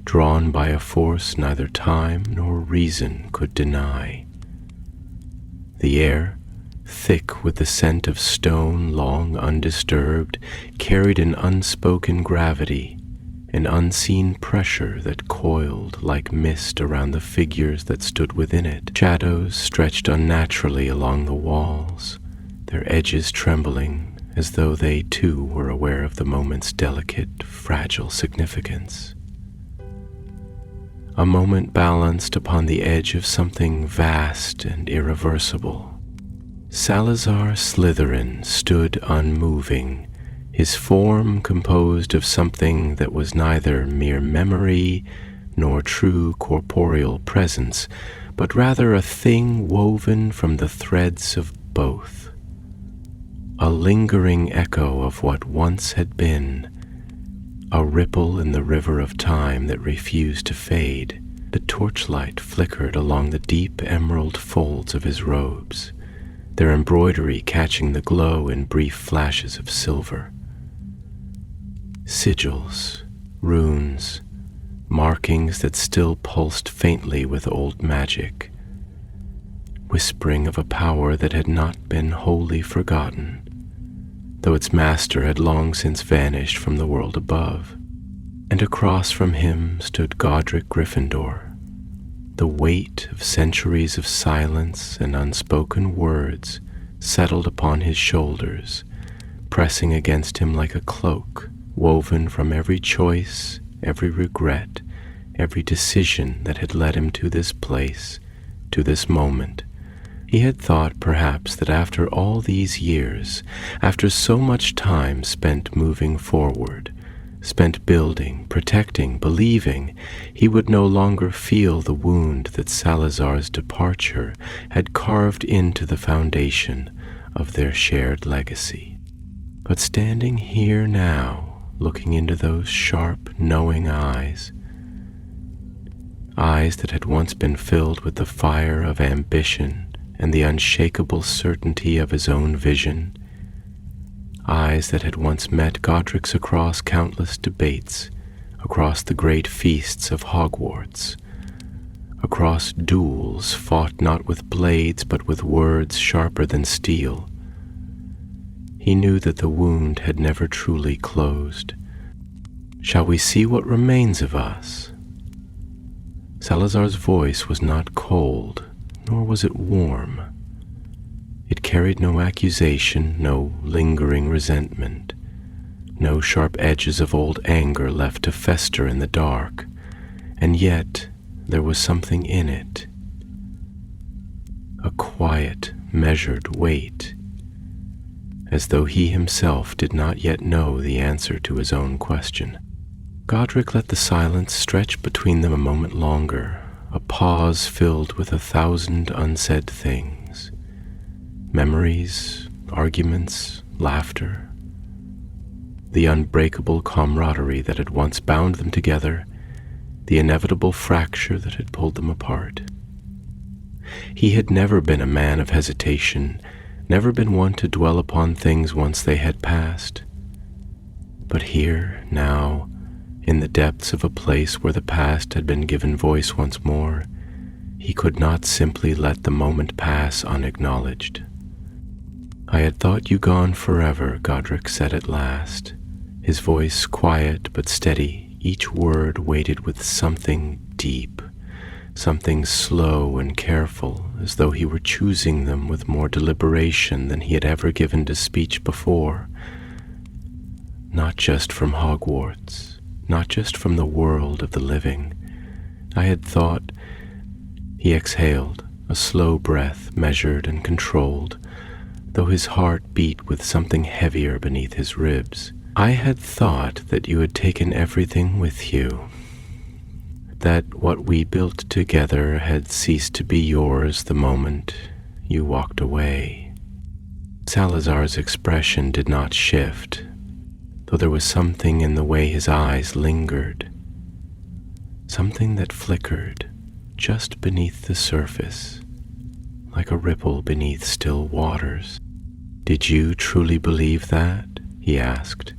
drawn by a force neither time nor reason could deny. The air, thick with the scent of stone long undisturbed, carried an unspoken gravity, an unseen pressure that coiled like mist around the figures that stood within it. Shadows stretched unnaturally along the walls, their edges trembling as though they too were aware of the moment's delicate, fragile significance. A moment balanced upon the edge of something vast and irreversible. Salazar Slytherin stood unmoving, his form composed of something that was neither mere memory nor true corporeal presence, but rather a thing woven from the threads of both. A lingering echo of what once had been, a ripple in the river of time that refused to fade. The torchlight flickered along the deep emerald folds of his robes, their embroidery catching the glow in brief flashes of silver. Sigils, runes, markings that still pulsed faintly with old magic, whispering of a power that had not been wholly forgotten, though its master had long since vanished from the world above. And across from him stood Godric Gryffindor, the weight of centuries of silence and unspoken words settled upon his shoulders, pressing against him like a cloak, woven from every choice, every regret, every decision that had led him to this place, to this moment, He had thought perhaps that after all these years, after so much time spent moving forward, spent building, protecting, believing, he would no longer feel the wound that Salazar's departure had carved into the foundation of their shared legacy. But standing here now, looking into those sharp, knowing eyes that had once been filled with the fire of ambition and the unshakable certainty of his own vision, eyes that had once met Godric's across countless debates, across the great feasts of Hogwarts, across duels fought not with blades but with words sharper than steel. He knew that the wound had never truly closed. Shall we see what remains of us? Salazar's voice was not cold, nor was it warm. It carried no accusation, no lingering resentment, no sharp edges of old anger left to fester in the dark, and yet there was something in it, a quiet, measured weight, as though he himself did not yet know the answer to his own question. Godric let the silence stretch between them a moment longer, a pause filled with 1,000 unsaid things. Memories, arguments, laughter, the unbreakable camaraderie that had once bound them together, the inevitable fracture that had pulled them apart. He had never been a man of hesitation, never been one to dwell upon things once they had passed. But here, now, in the depths of a place where the past had been given voice once more, he could not simply let the moment pass unacknowledged. "I had thought you gone forever," Godric said at last, his voice quiet but steady, each word weighted with something deep, something slow and careful, as though he were choosing them with more deliberation than he had ever given to speech before. "Not just from Hogwarts, not just from the world of the living. I had thought," he exhaled, a slow breath, measured and controlled, though his heart beat with something heavier beneath his ribs. "I had thought that you had taken everything with you, that what we built together had ceased to be yours the moment you walked away." Salazar's expression did not shift, though there was something in the way his eyes lingered, something that flickered just beneath the surface, like a ripple beneath still waters. "Did you truly believe that?" he asked,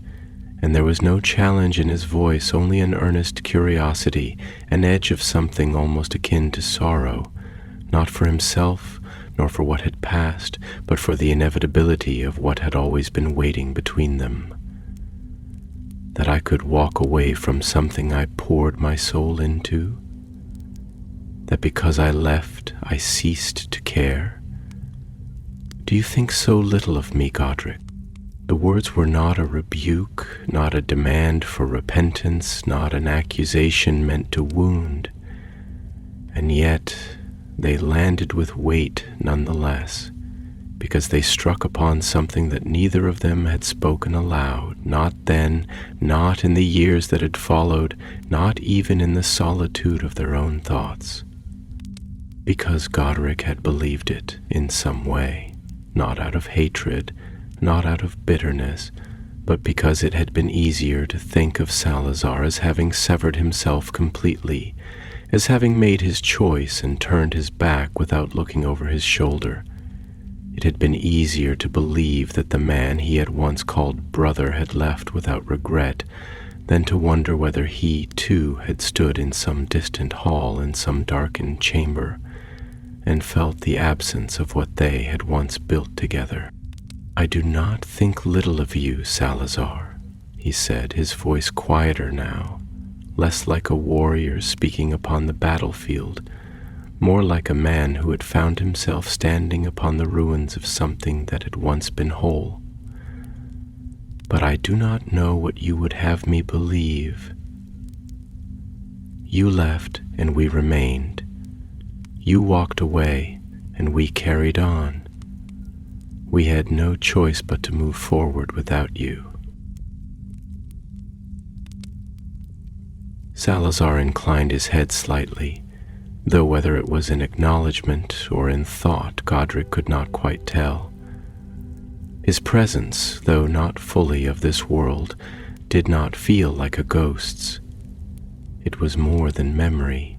and there was no challenge in his voice, only an earnest curiosity, an edge of something almost akin to sorrow, not for himself nor for what had passed, but for the inevitability of what had always been waiting between them. "That I could walk away from something I poured my soul into? That because I left, I ceased to care? Do you think so little of me, Godric?" The words were not a rebuke, not a demand for repentance, not an accusation meant to wound, and yet they landed with weight nonetheless, because they struck upon something that neither of them had spoken aloud, not then, not in the years that had followed, not even in the solitude of their own thoughts. Because Godric had believed it in some way, not out of hatred, not out of bitterness, but because it had been easier to think of Salazar as having severed himself completely, as having made his choice and turned his back without looking over his shoulder. It had been easier to believe that the man he had once called brother had left without regret than to wonder whether he, too, had stood in some distant hall in some darkened chamber and felt the absence of what they had once built together. "I do not think little of you, Salazar," he said, his voice quieter now, less like a warrior speaking upon the battlefield, more like a man who had found himself standing upon the ruins of something that had once been whole. "But I do not know what you would have me believe. You left and we remained. You walked away and we carried on. We had no choice but to move forward without you. Salazar inclined his head slightly, though whether it was in acknowledgement or in thought, Godric could not quite tell. His presence, though not fully of this world, did not feel like a ghost's. It was more than memory,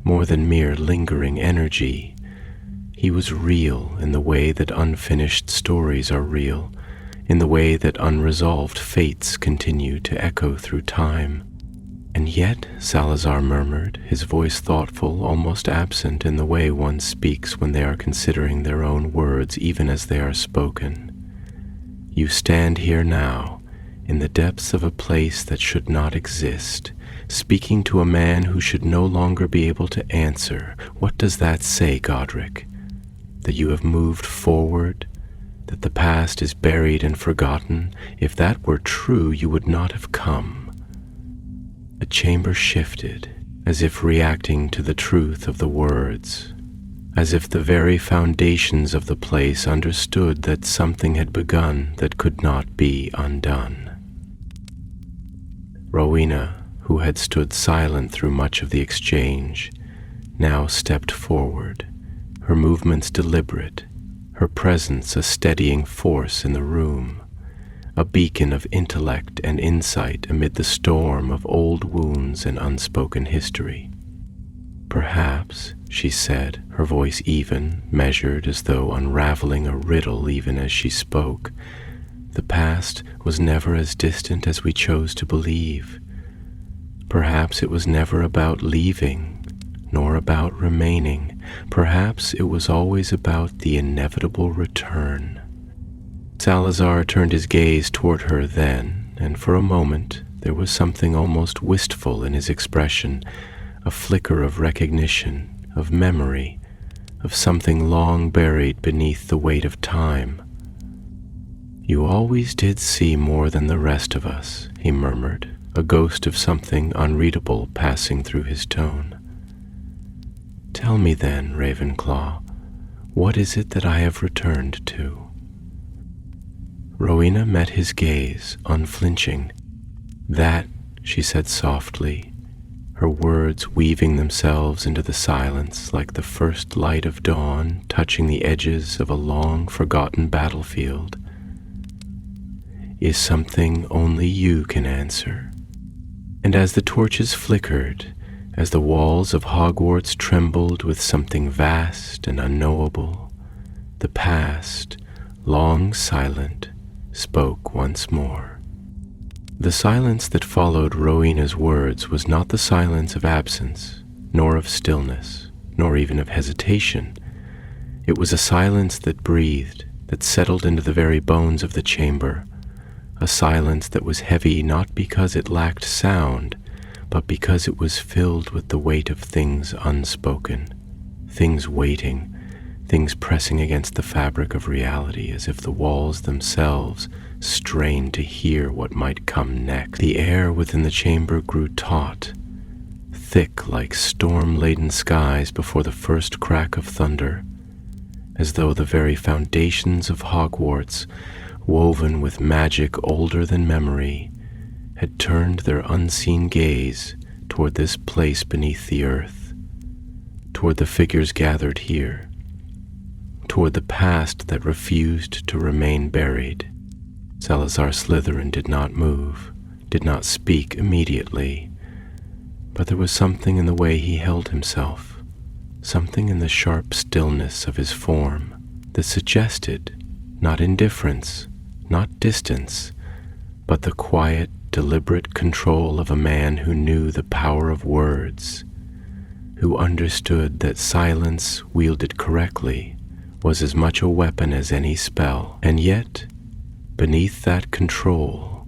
more than mere lingering energy. He was real in the way that unfinished stories are real, in the way that unresolved fates continue to echo through time. And yet, Salazar murmured, his voice thoughtful, almost absent in the way one speaks when they are considering their own words even as they are spoken. You stand here now, in the depths of a place that should not exist, speaking to a man who should no longer be able to answer. What does that say, Godric? That you have moved forward? That the past is buried and forgotten? If that were true, you would not have come. The chamber shifted, as if reacting to the truth of the words, as if the very foundations of the place understood that something had begun that could not be undone. Rowena, who had stood silent through much of the exchange, now stepped forward, her movements deliberate, her presence a steadying force in the room, a beacon of intellect and insight amid the storm of old wounds and unspoken history. Perhaps, she said, her voice even, measured as though unraveling a riddle even as she spoke, the past was never as distant as we chose to believe. Perhaps it was never about leaving, nor about remaining. Perhaps it was always about the inevitable return. Salazar turned his gaze toward her then, and for a moment there was something almost wistful in his expression, a flicker of recognition, of memory, of something long buried beneath the weight of time. You always did see more than the rest of us, he murmured, a ghost of something unreadable passing through his tone. Tell me then, Ravenclaw, what is it that I have returned to? Rowena met his gaze, unflinching. That, she said softly, her words weaving themselves into the silence like the first light of dawn touching the edges of a long-forgotten battlefield, is something only you can answer. And as the torches flickered, as the walls of Hogwarts trembled with something vast and unknowable, the past, long silent, spoke once more. The silence that followed Rowena's words was not the silence of absence, nor of stillness, nor even of hesitation. It was a silence that breathed, that settled into the very bones of the chamber, a silence that was heavy not because it lacked sound, but because it was filled with the weight of things unspoken, things waiting, things pressing against the fabric of reality as if the walls themselves strained to hear what might come next. The air within the chamber grew taut, thick like storm-laden skies before the first crack of thunder, as though the very foundations of Hogwarts, woven with magic older than memory, had turned their unseen gaze toward this place beneath the earth, toward the figures gathered here, toward the past that refused to remain buried. Salazar Slytherin did not move, did not speak immediately, but there was something in the way he held himself, something in the sharp stillness of his form that suggested not indifference, not distance, but the quiet, deliberate control of a man who knew the power of words, who understood that silence wielded correctly was as much a weapon as any spell. And yet, beneath that control,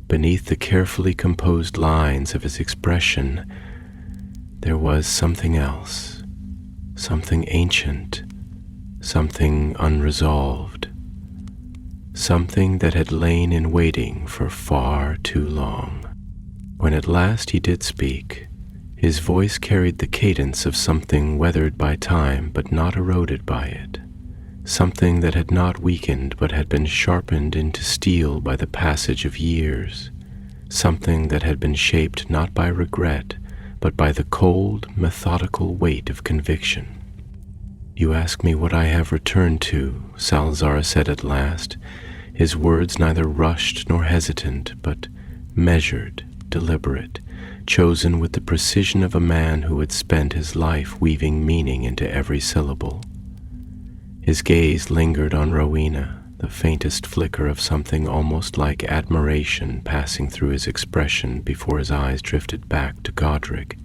beneath the carefully composed lines of his expression, there was something else, something ancient, something unresolved, something that had lain in waiting for far too long. When at last he did speak, His voice carried the cadence of something weathered by time but not eroded by it, something that had not weakened but had been sharpened into steel by the passage of years, something that had been shaped not by regret but by the cold, methodical weight of conviction. "You ask me what I have returned to," Salazar said at last, his words neither rushed nor hesitant, but measured, deliberate, chosen with the precision of a man who had spent his life weaving meaning into every syllable. His gaze lingered on Rowena, the faintest flicker of something almost like admiration passing through his expression before his eyes drifted back to Godric,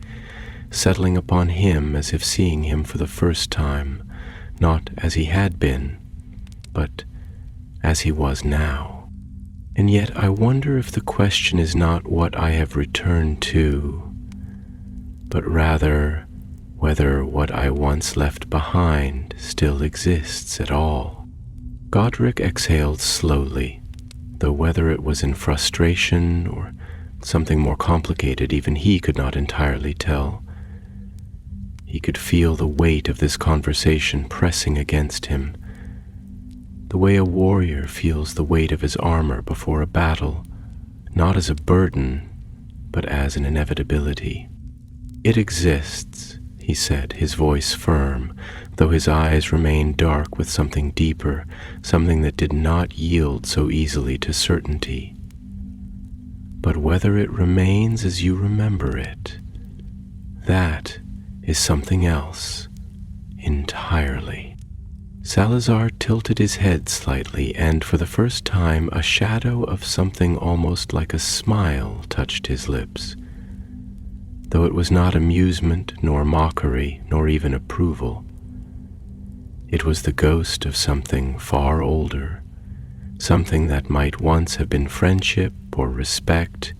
settling upon him as if seeing him for the first time, not as he had been, but as he was now. And yet I wonder if the question is not what I have returned to, but rather whether what I once left behind still exists at all. Godric exhaled slowly, though whether it was in frustration or something more complicated even he could not entirely tell. He could feel the weight of this conversation pressing against him, the way a warrior feels the weight of his armor before a battle, not as a burden, but as an inevitability. "It exists," he said, his voice firm, though his eyes remained dark with something deeper, something that did not yield so easily to certainty. "But whether it remains as you remember it, that is something else entirely." Salazar tilted his head slightly, and for the first time a shadow of something almost like a smile touched his lips, though it was not amusement, nor mockery, nor even approval. It was the ghost of something far older, something that might once have been friendship or respect,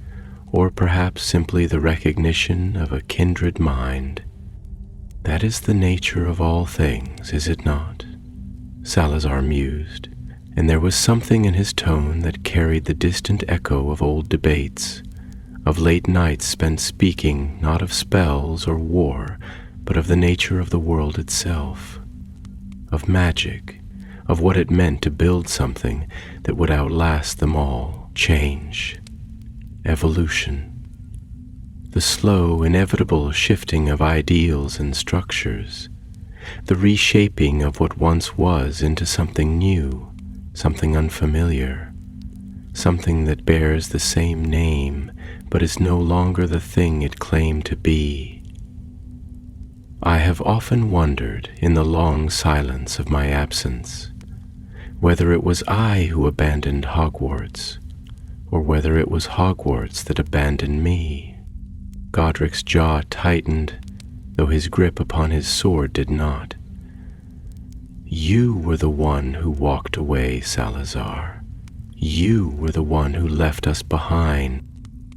or perhaps simply the recognition of a kindred mind. "That is the nature of all things, is it not?" Salazar mused, and there was something in his tone that carried the distant echo of old debates, of late nights spent speaking not of spells or war, but of the nature of the world itself, of magic, of what it meant to build something that would outlast them all, change, evolution, the slow, inevitable shifting of ideals and structures, the reshaping of what once was into something new, something unfamiliar, something that bears the same name but is no longer the thing it claimed to be. I have often wondered, in the long silence of my absence, whether it was I who abandoned Hogwarts, or whether it was Hogwarts that abandoned me. Godric's jaw tightened, though his grip upon his sword did not. "You were the one who walked away, Salazar. You were the one who left us behind."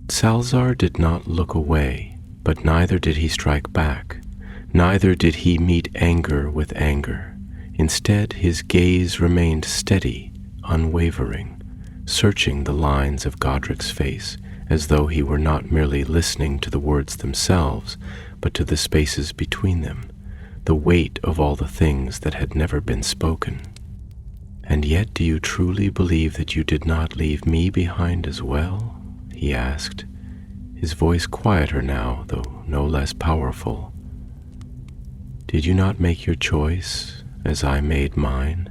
Salazar did not look away, but neither did he strike back. Neither did he meet anger with anger. Instead, his gaze remained steady, unwavering, searching the lines of Godric's face, as though he were not merely listening to the words themselves, but to the spaces between them, the weight of all the things that had never been spoken. "And yet do you truly believe that you did not leave me behind as well?" he asked, his voice quieter now, though no less powerful. "Did you not make your choice as I made mine?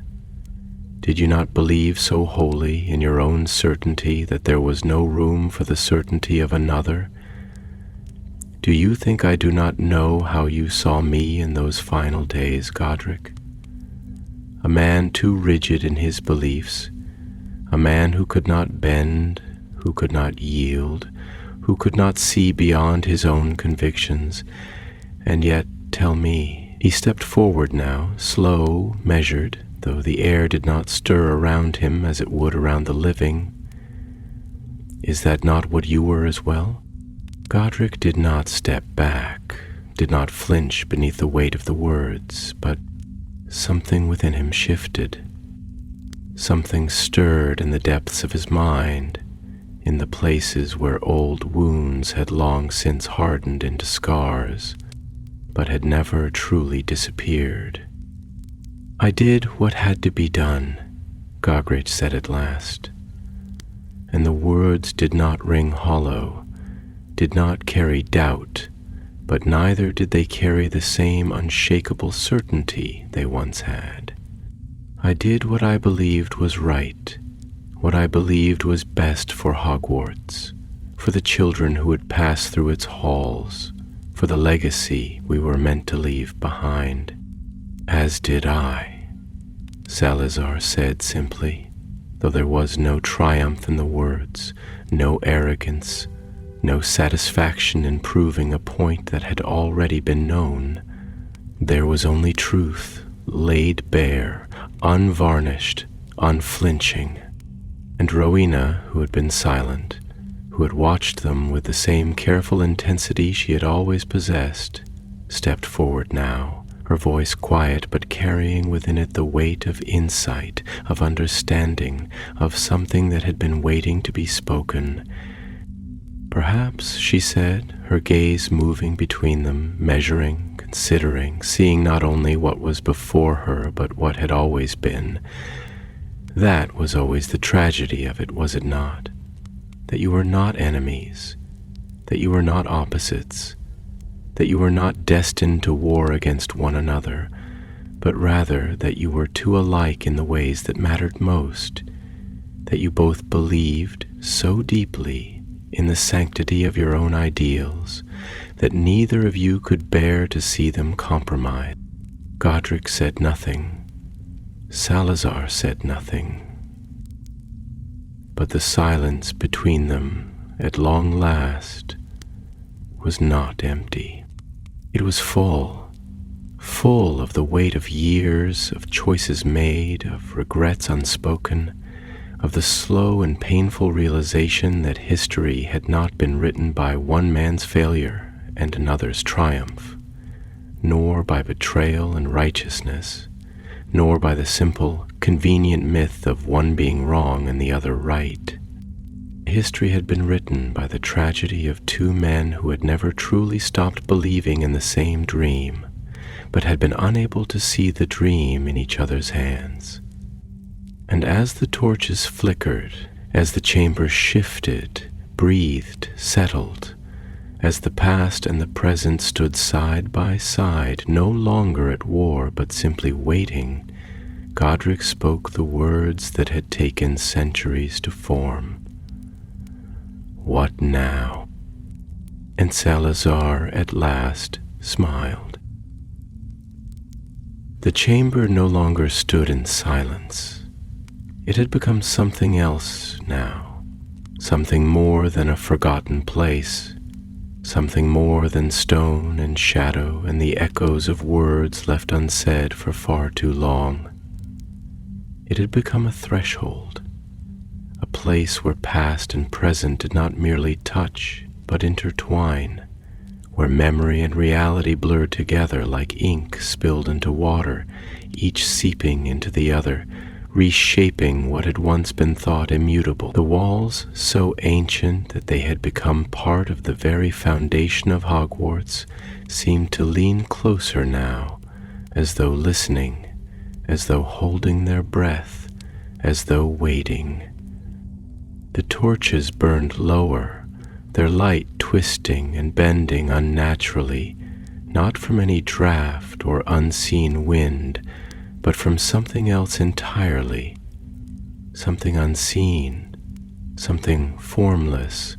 Did you not believe so wholly in your own certainty that there was no room for the certainty of another? Do you think I do not know how you saw me in those final days, Godric? A man too rigid in his beliefs, a man who could not bend, who could not yield, who could not see beyond his own convictions. And yet, tell me," he stepped forward now, slow, measured, though the air did not stir around him as it would around the living, "is that not what you were as well?" Godric did not step back, did not flinch beneath the weight of the words, but something within him shifted. Something stirred in the depths of his mind, in the places where old wounds had long since hardened into scars, but had never truly disappeared. "I did what had to be done," Godric said at last, and the words did not ring hollow, did not carry doubt, but neither did they carry the same unshakable certainty they once had. "I did what I believed was right, what I believed was best for Hogwarts, for the children who would pass through its halls, for the legacy we were meant to leave behind." "As did I," Salazar said simply, though there was no triumph in the words, no arrogance, no satisfaction in proving a point that had already been known. There was only truth, laid bare, unvarnished, unflinching. And Rowena, who had been silent, who had watched them with the same careful intensity she had always possessed, stepped forward now, her voice quiet but carrying within it the weight of insight, of understanding, of something that had been waiting to be spoken. "Perhaps," she said, her gaze moving between them, measuring, considering, seeing not only what was before her but what had always been. That was always the tragedy of it, was it not? That you were not enemies, that you were not opposites, that you were not destined to war against one another, but rather that you were two alike in the ways that mattered most, that you both believed so deeply in the sanctity of your own ideals that neither of you could bear to see them compromised. Godric said nothing. Salazar said nothing. But the silence between them, at long last, was not empty. It was full of the weight of years, of choices made, of regrets unspoken, of the slow and painful realization that history had not been written by one man's failure and another's triumph, nor by betrayal and righteousness, nor by the simple, convenient myth of one being wrong and the other right. History had been written by the tragedy of two men who had never truly stopped believing in the same dream, but had been unable to see the dream in each other's hands. And as the torches flickered, as the chamber shifted, breathed, settled, as the past and the present stood side by side, no longer at war but simply waiting, Godric spoke the words that had taken centuries to form. "What now?" And Salazar at last smiled. The chamber no longer stood in silence. It had become something else now, something more than a forgotten place, something more than stone and shadow and the echoes of words left unsaid for far too long. It had become a threshold, a place where past and present did not merely touch but intertwine, where memory and reality blurred together like ink spilled into water, each seeping into the other, reshaping what had once been thought immutable. The walls, so ancient that they had become part of the very foundation of Hogwarts, seemed to lean closer now, as though listening, as though holding their breath, as though waiting. The torches burned lower, their light twisting and bending unnaturally, not from any draft or unseen wind, but from something else entirely, something unseen, something formless,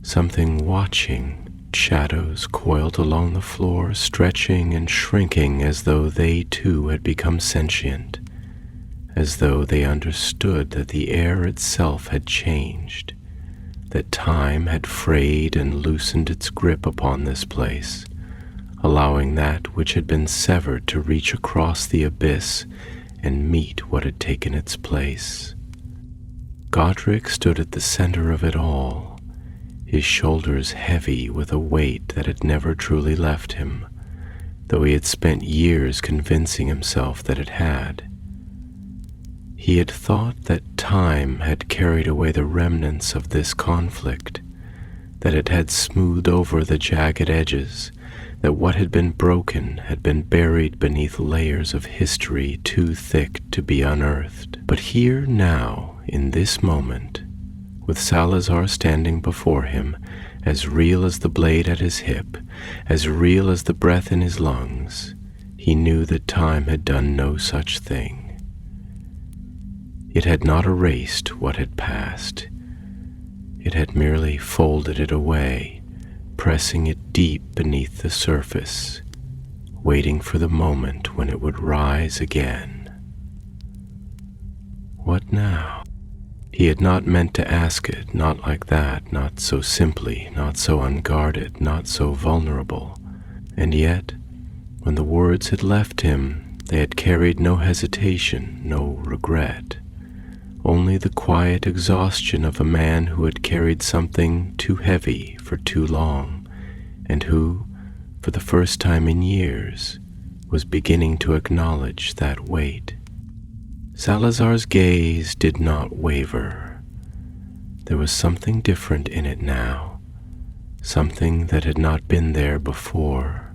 something watching. Shadows coiled along the floor, stretching and shrinking as though they too had become sentient, as though they understood that the air itself had changed, that time had frayed and loosened its grip upon this place, allowing that which had been severed to reach across the abyss and meet what had taken its place. Godric stood at the center of it all, his shoulders heavy with a weight that had never truly left him, though he had spent years convincing himself that it had. He had thought that time had carried away the remnants of this conflict, that it had smoothed over the jagged edges, that what had been broken had been buried beneath layers of history too thick to be unearthed. But here now, in this moment, with Salazar standing before him, as real as the blade at his hip, as real as the breath in his lungs, he knew that time had done no such thing. It had not erased what had passed. It had merely folded it away, pressing it deep beneath the surface, waiting for the moment when it would rise again. What now? He had not meant to ask it, not like that, not so simply, not so unguarded, not so vulnerable. And yet, when the words had left him, they had carried no hesitation, no regret. Only the quiet exhaustion of a man who had carried something too heavy for too long, and who, for the first time in years, was beginning to acknowledge that weight. Salazar's gaze did not waver. There was something different in it now, something that had not been there before.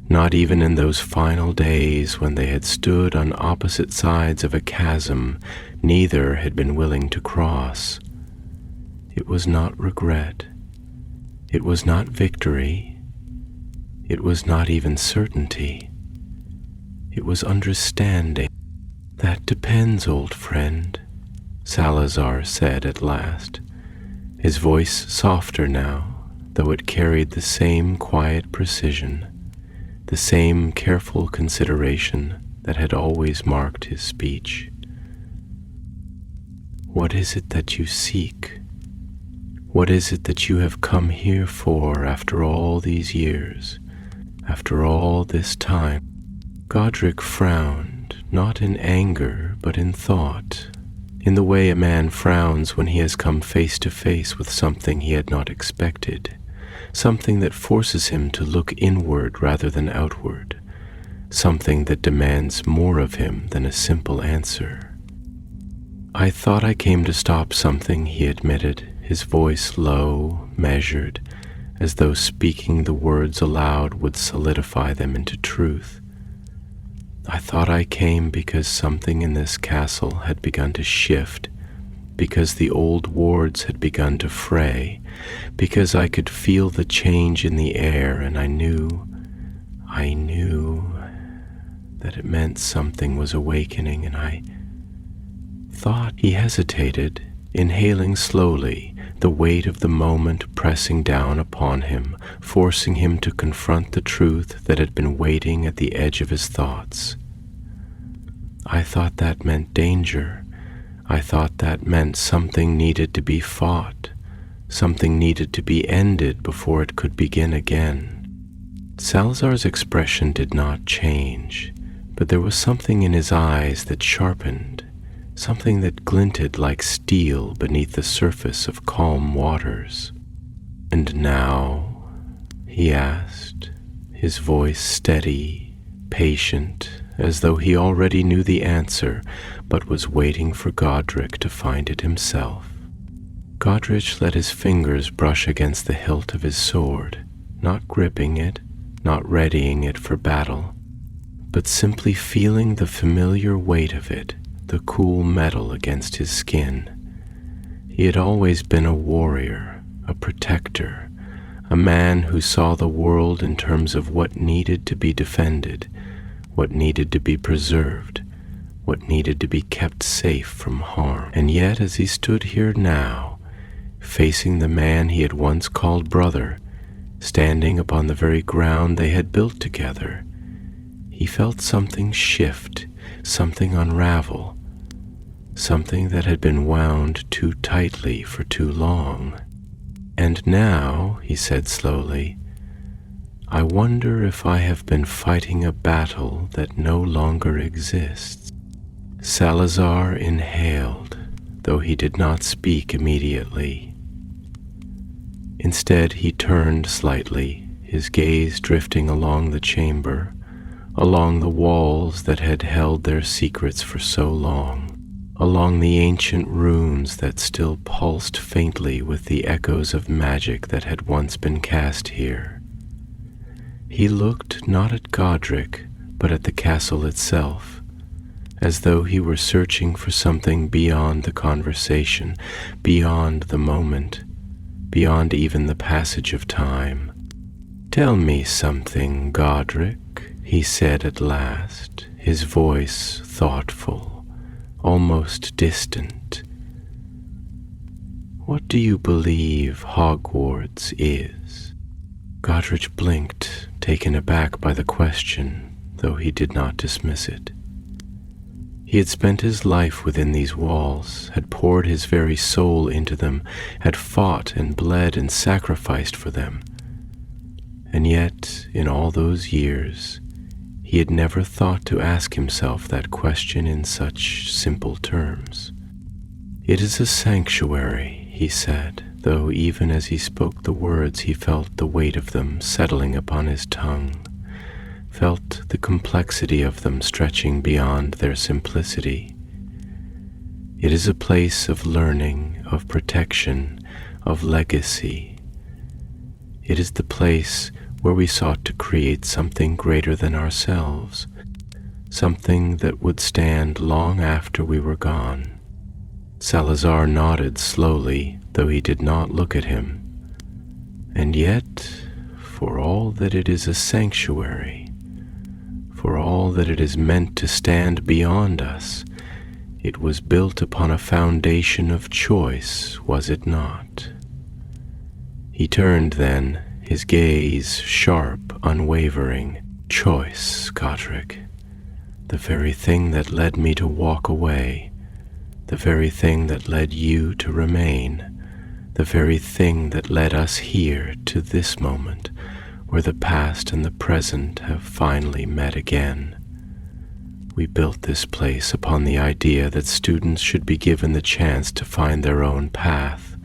Not even in those final days when they had stood on opposite sides of a chasm neither had been willing to cross. It was not regret. It was not victory. It was not even certainty. It was understanding. "That depends, old friend," Salazar said at last, his voice softer now, though it carried the same quiet precision, the same careful consideration that had always marked his speech. "What is it that you seek? What is it that you have come here for after all these years, after all this time?" Godric frowned, not in anger, but in thought, in the way a man frowns when he has come face to face with something he had not expected, something that forces him to look inward rather than outward, something that demands more of him than a simple answer. "I thought I came to stop something," he admitted, his voice low, measured, as though speaking the words aloud would solidify them into truth. "I thought I came because something in this castle had begun to shift, because the old wards had begun to fray, because I could feel the change in the air, and I knew that it meant something was awakening, and I thought." He hesitated, inhaling slowly, the weight of the moment pressing down upon him, forcing him to confront the truth that had been waiting at the edge of his thoughts. "I thought that meant danger. I thought that meant something needed to be fought, something needed to be ended before it could begin again." Salazar's expression did not change, but there was something in his eyes that sharpened, something that glinted like steel beneath the surface of calm waters. "And now?" he asked, his voice steady, patient, as though he already knew the answer, but was waiting for Godric to find it himself. Godric let his fingers brush against the hilt of his sword, not gripping it, not readying it for battle, but simply feeling the familiar weight of it, the cool metal against his skin. He had always been a warrior, a protector, a man who saw the world in terms of what needed to be defended, what needed to be preserved, what needed to be kept safe from harm. And yet, as he stood here now, facing the man he had once called brother, standing upon the very ground they had built together, he felt something shift, something unravel, something that had been wound too tightly for too long. "And now," he said slowly, "I wonder if I have been fighting a battle that no longer exists." Salazar inhaled, though he did not speak immediately. Instead, he turned slightly, his gaze drifting along the chamber, along the walls that had held their secrets for so long. along the ancient runes that still pulsed faintly with the echoes of magic that had once been cast here. He looked not at Godric, but at the castle itself, as though he were searching for something beyond the conversation, beyond the moment, beyond even the passage of time. "Tell me something, Godric," he said at last, his voice thoughtful, almost distant. "What do you believe Hogwarts is?" Godric blinked, taken aback by the question, though he did not dismiss it. He had spent his life within these walls, had poured his very soul into them, had fought and bled and sacrificed for them. And yet, in all those years, he had never thought to ask himself that question in such simple terms. "It is a sanctuary," he said, though even as he spoke the words he felt the weight of them settling upon his tongue, felt the complexity of them stretching beyond their simplicity. "It is a place of learning, of protection, of legacy. It is the place where we sought to create something greater than ourselves, something that would stand long after we were gone." Salazar nodded slowly, though he did not look at him. "And yet, for all that it is a sanctuary, for all that it is meant to stand beyond us, it was built upon a foundation of choice, was it not?" He turned then, his gaze sharp, unwavering. "Choice, Godric. The very thing that led me to walk away, the very thing that led you to remain, the very thing that led us here to this moment, where the past and the present have finally met again. We built this place upon the idea that students should be given the chance to find their own path,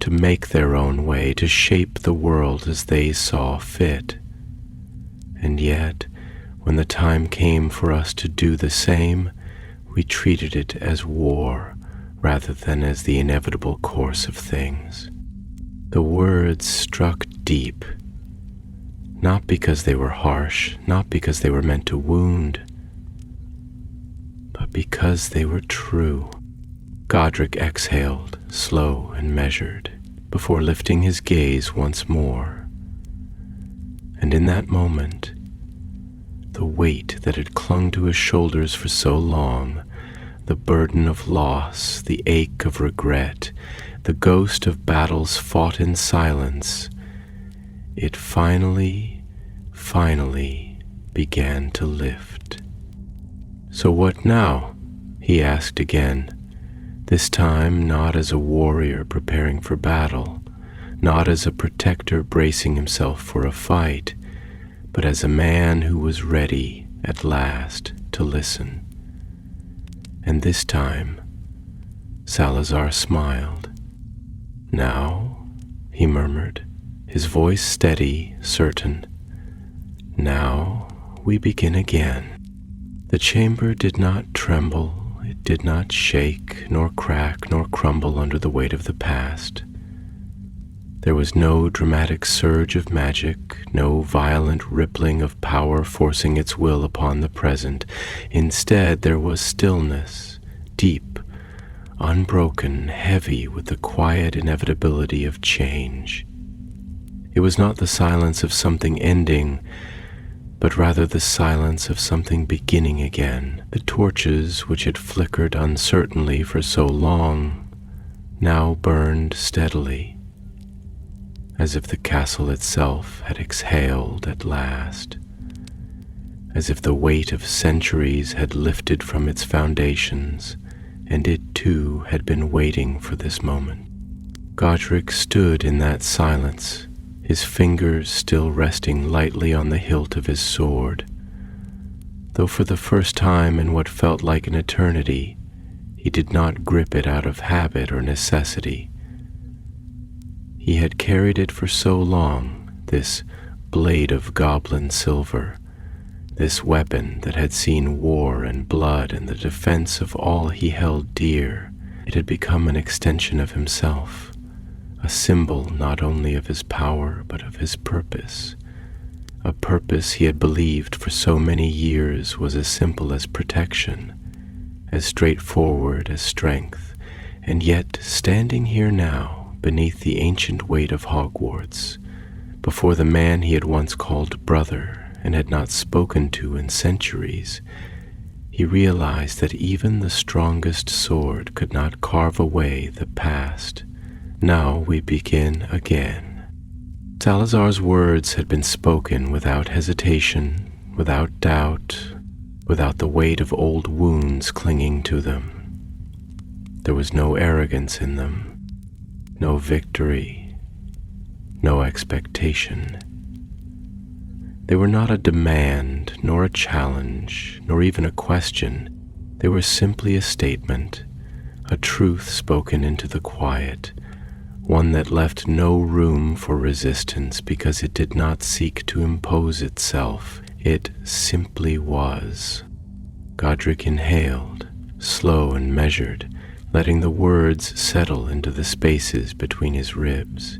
to make their own way, to shape the world as they saw fit. And yet, when the time came for us to do the same, we treated it as war rather than as the inevitable course of things." The words struck deep, not because they were harsh, not because they were meant to wound, but because they were true. Godric exhaled, slow and measured, before lifting his gaze once more. And in that moment, the weight that had clung to his shoulders for so long, the burden of loss, the ache of regret, the ghost of battles fought in silence, it finally began to lift. "So what now?" he asked again, this time not as a warrior preparing for battle, not as a protector bracing himself for a fight, but as a man who was ready at last to listen. And this time, Salazar smiled. "Now," he murmured, his voice steady, certain, "now we begin again." The chamber did not tremble, it did not shake, nor crack, nor crumble under the weight of the past. There was no dramatic surge of magic, no violent rippling of power forcing its will upon the present. Instead, there was stillness, deep, unbroken, heavy with the quiet inevitability of change. It was not the silence of something ending, but rather the silence of something beginning again. The torches which had flickered uncertainly for so long now burned steadily, as if the castle itself had exhaled at last, as if the weight of centuries had lifted from its foundations, and it too had been waiting for this moment. Godric stood in that silence, his fingers still resting lightly on the hilt of his sword, though for the first time in what felt like an eternity, he did not grip it out of habit or necessity. He had carried it for so long, this blade of goblin silver, This weapon that had seen war and blood and the defense of all he held dear, it had become an extension of himself, a symbol not only of his power but of his purpose, a purpose he had believed for so many years was as simple as protection, as straightforward as strength, and yet standing here now beneath the ancient weight of Hogwarts, before the man he had once called brother and had not spoken to in centuries, he realized that even the strongest sword could not carve away the past. Now we begin again. Salazar's words had been spoken without hesitation, without doubt, without the weight of old wounds clinging to them. There was no arrogance in them, no victory, no expectation. They were not a demand, nor a challenge, nor even a question. They were simply a statement, a truth spoken into the quiet, one that left no room for resistance because it did not seek to impose itself. It simply was. Godric inhaled, slow and measured, letting the words settle into the spaces between his ribs,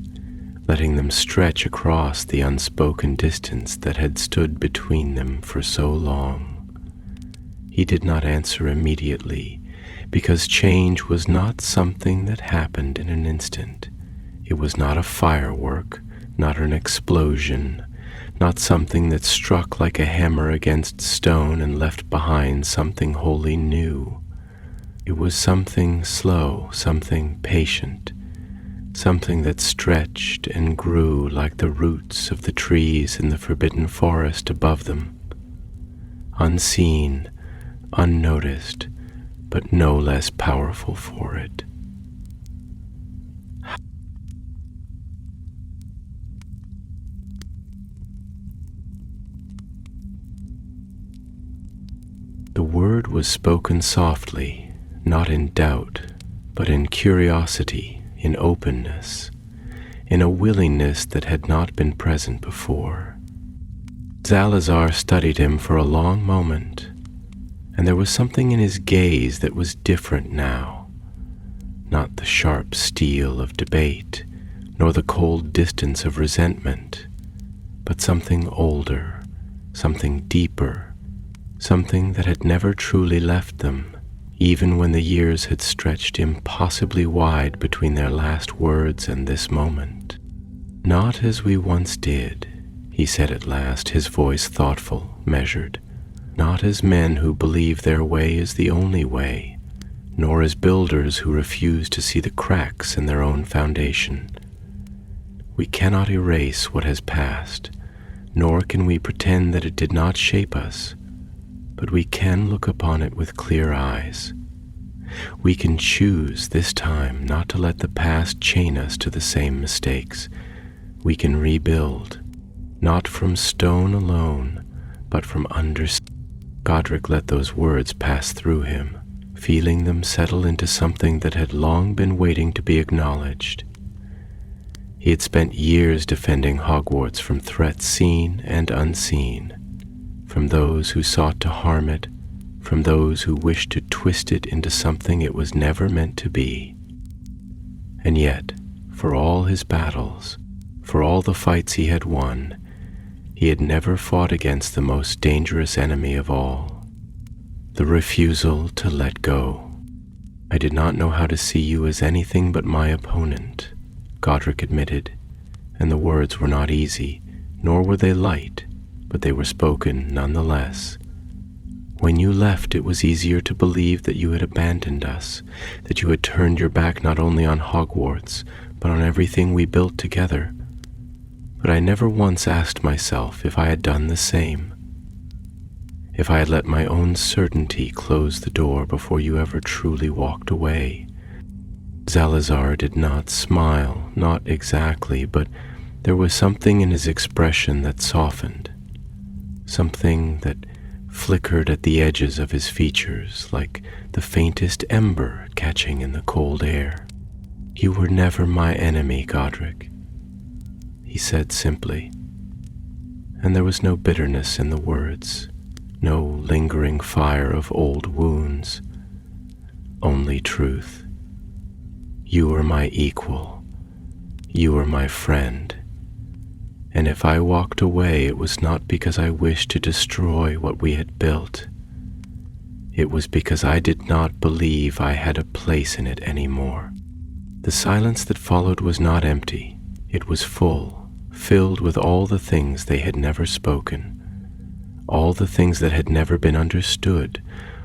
letting them stretch across the unspoken distance that had stood between them for so long. He did not answer immediately, because change was not something that happened in an instant. It was not a firework, not an explosion, not something that struck like a hammer against stone and left behind something wholly new. It was something slow, something patient, something that stretched and grew like the roots of the trees in the forbidden forest above them, unseen, unnoticed, but no less powerful for it. The word was spoken softly, not in doubt, but in curiosity, in openness, in a willingness that had not been present before. Salazar studied him for a long moment, and there was something in his gaze that was different now. Not the sharp steel of debate, nor the cold distance of resentment, but something older, something deeper, something that had never truly left them, even when the years had stretched impossibly wide between their last words and this moment. "Not as we once did," he said at last, his voice thoughtful, measured. "Not as men who believe their way is the only way, nor as builders who refuse to see the cracks in their own foundation. We cannot erase what has passed, nor can we pretend that it did not shape us, but we can look upon it with clear eyes. We can choose this time not to let the past chain us to the same mistakes. We can rebuild, not from stone alone, but from understanding." Godric let those words pass through him, feeling them settle into something that had long been waiting to be acknowledged. He had spent years defending Hogwarts from threats seen and unseen, from those who sought to harm it, from those who wished to twist it into something it was never meant to be. And yet, for all his battles, for all the fights he had won, he had never fought against the most dangerous enemy of all, the refusal to let go. "I did not know how to see you as anything but my opponent," Godric admitted, and the words were not easy, nor were they light, but they were spoken nonetheless. "When you left, it was easier to believe that you had abandoned us, that you had turned your back not only on Hogwarts, but on everything we built together. But I never once asked myself if I had done the same, if I had let my own certainty close the door before you ever truly walked away." Salazar did not smile, not exactly, but there was something in his expression that softened, something that flickered at the edges of his features like the faintest ember catching in the cold air. "You were never my enemy, Godric," he said simply, and there was no bitterness in the words, no lingering fire of old wounds, only truth. You are my equal, you are my friend, and if I walked away, it was not because I wished to destroy what we had built. It was because I did not believe I had a place in it anymore. The silence that followed was not empty. It was full, filled with all the things they had never spoken, all the things that had never been understood,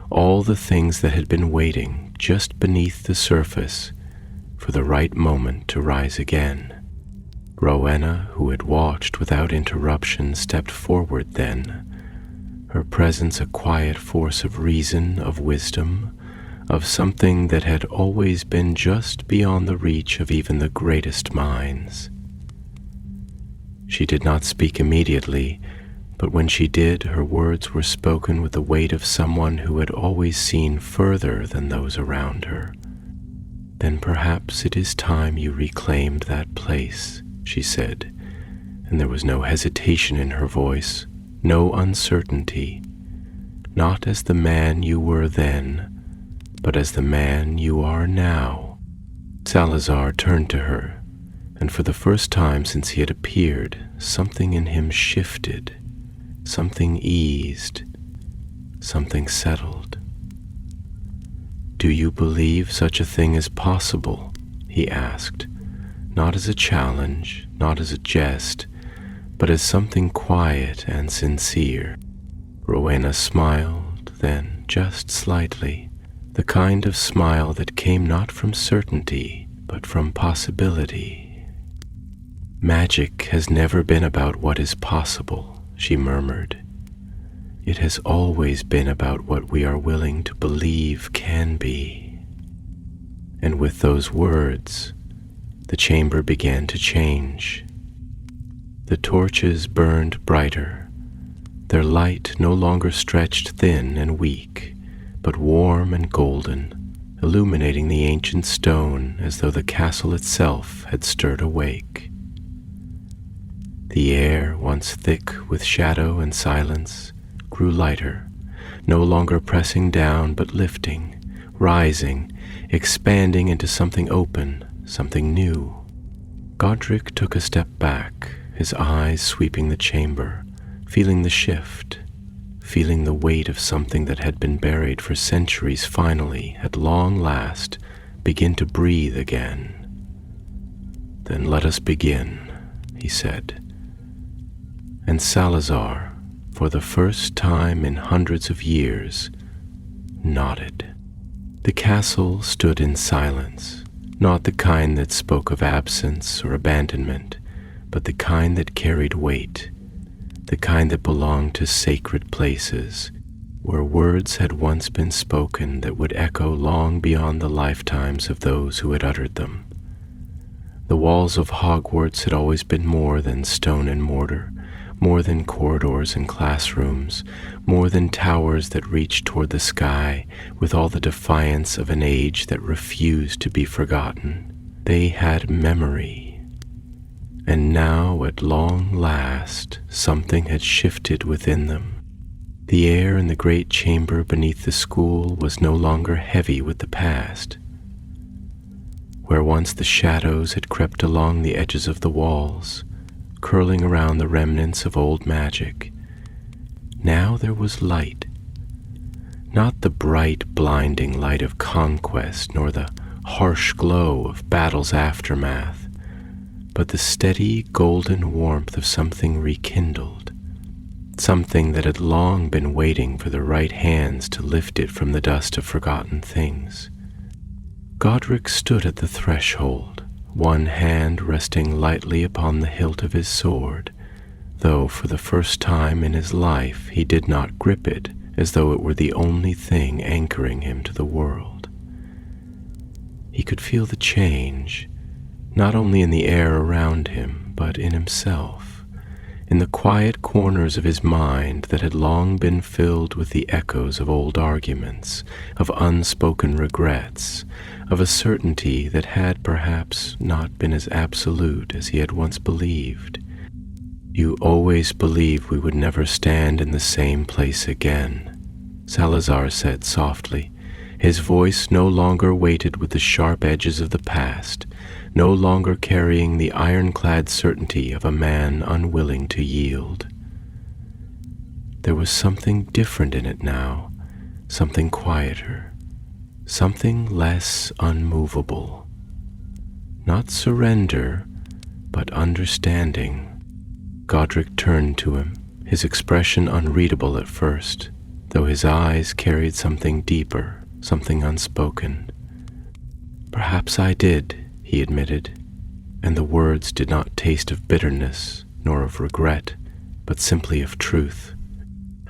all the things that had been waiting just beneath the surface for the right moment to rise again. Rowena, who had watched without interruption, stepped forward then, her presence a quiet force of reason, of wisdom, of something that had always been just beyond the reach of even the greatest minds. She did not speak immediately, but when she did, her words were spoken with the weight of someone who had always seen further than those around her. "Then perhaps it is time you reclaimed that place," she said, and there was no hesitation in her voice, no uncertainty, not as the man you were then, but as the man you are now. Salazar turned to her, and for the first time since he had appeared, something in him shifted, something eased, something settled. "Do you believe such a thing is possible?" he asked, not as a challenge, not as a jest, but as something quiet and sincere. Rowena smiled, then just slightly, the kind of smile that came not from certainty, but from possibility. "Magic has never been about what is possible," she murmured. "It has always been about what we are willing to believe can be." And with those words, the chamber began to change. The torches burned brighter, their light no longer stretched thin and weak, but warm and golden, illuminating the ancient stone as though the castle itself had stirred awake. The air, once thick with shadow and silence, grew lighter, no longer pressing down but lifting, rising, expanding into something open, something new. Godric took a step back, his eyes sweeping the chamber, feeling the shift, feeling the weight of something that had been buried for centuries finally, at long last, begin to breathe again. "Then let us begin," he said. And Salazar, for the first time in hundreds of years, nodded. The castle stood in silence, not the kind that spoke of absence or abandonment, but the kind that carried weight, the kind that belonged to sacred places, where words had once been spoken that would echo long beyond the lifetimes of those who had uttered them. The walls of Hogwarts had always been more than stone and mortar, more than corridors and classrooms, more than towers that reached toward the sky with all the defiance of an age that refused to be forgotten. They had memory. And now, at long last, something had shifted within them. The air in the great chamber beneath the school was no longer heavy with the past. Where once the shadows had crept along the edges of the walls, curling around the remnants of old magic, now there was light. Not the bright, blinding light of conquest, nor the harsh glow of battle's aftermath, but the steady, golden warmth of something rekindled, something that had long been waiting for the right hands to lift it from the dust of forgotten things. Godric stood at the threshold, one hand resting lightly upon the hilt of his sword, though for the first time in his life he did not grip it as though it were the only thing anchoring him to the world. He could feel the change, not only in the air around him, but in himself, in the quiet corners of his mind that had long been filled with the echoes of old arguments, of unspoken regrets, of a certainty that had perhaps not been as absolute as he had once believed. You always believed we would never stand in the same place again, Salazar said softly, his voice no longer weighted with the sharp edges of the past, no longer carrying the ironclad certainty of a man unwilling to yield. There was something different in it now, something quieter, something less unmovable. Not surrender, but understanding. Godric turned to him, his expression unreadable at first, though his eyes carried something deeper, something unspoken. "Perhaps I did," he admitted, and the words did not taste of bitterness nor of regret, but simply of truth.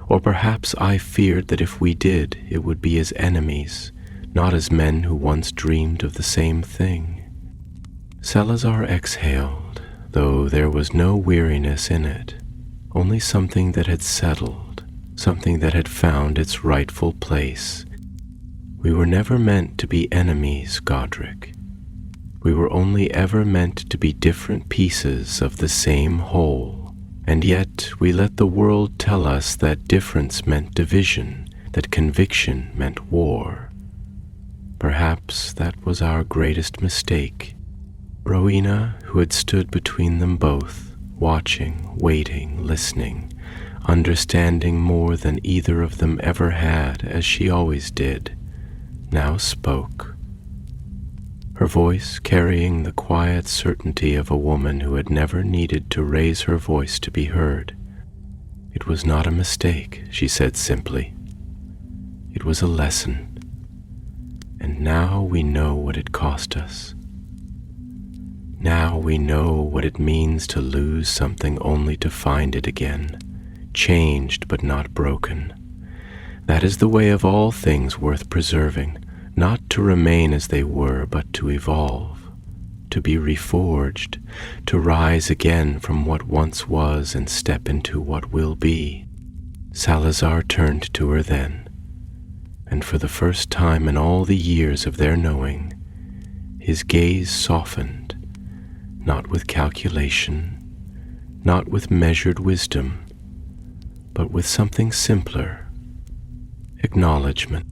Or perhaps I feared that if we did, it would be as enemies, not as men who once dreamed of the same thing. Salazar exhaled, though there was no weariness in it, only something that had settled, something that had found its rightful place. We were never meant to be enemies, Godric. We were only ever meant to be different pieces of the same whole, and yet we let the world tell us that difference meant division, that conviction meant war. Perhaps that was our greatest mistake. Rowena, who had stood between them both, watching, waiting, listening, understanding more than either of them ever had, as she always did, now spoke. Her voice carrying the quiet certainty of a woman who had never needed to raise her voice to be heard. "It was not a mistake," she said simply. "It was a lesson. And now we know what it cost us. Now we know what it means to lose something only to find it again, changed but not broken. That is the way of all things worth preserving, not to remain as they were, but to evolve, to be reforged, to rise again from what once was and step into what will be." Salazar turned to her then, and for the first time in all the years of their knowing, his gaze softened, not with calculation, not with measured wisdom, but with something simpler, acknowledgement.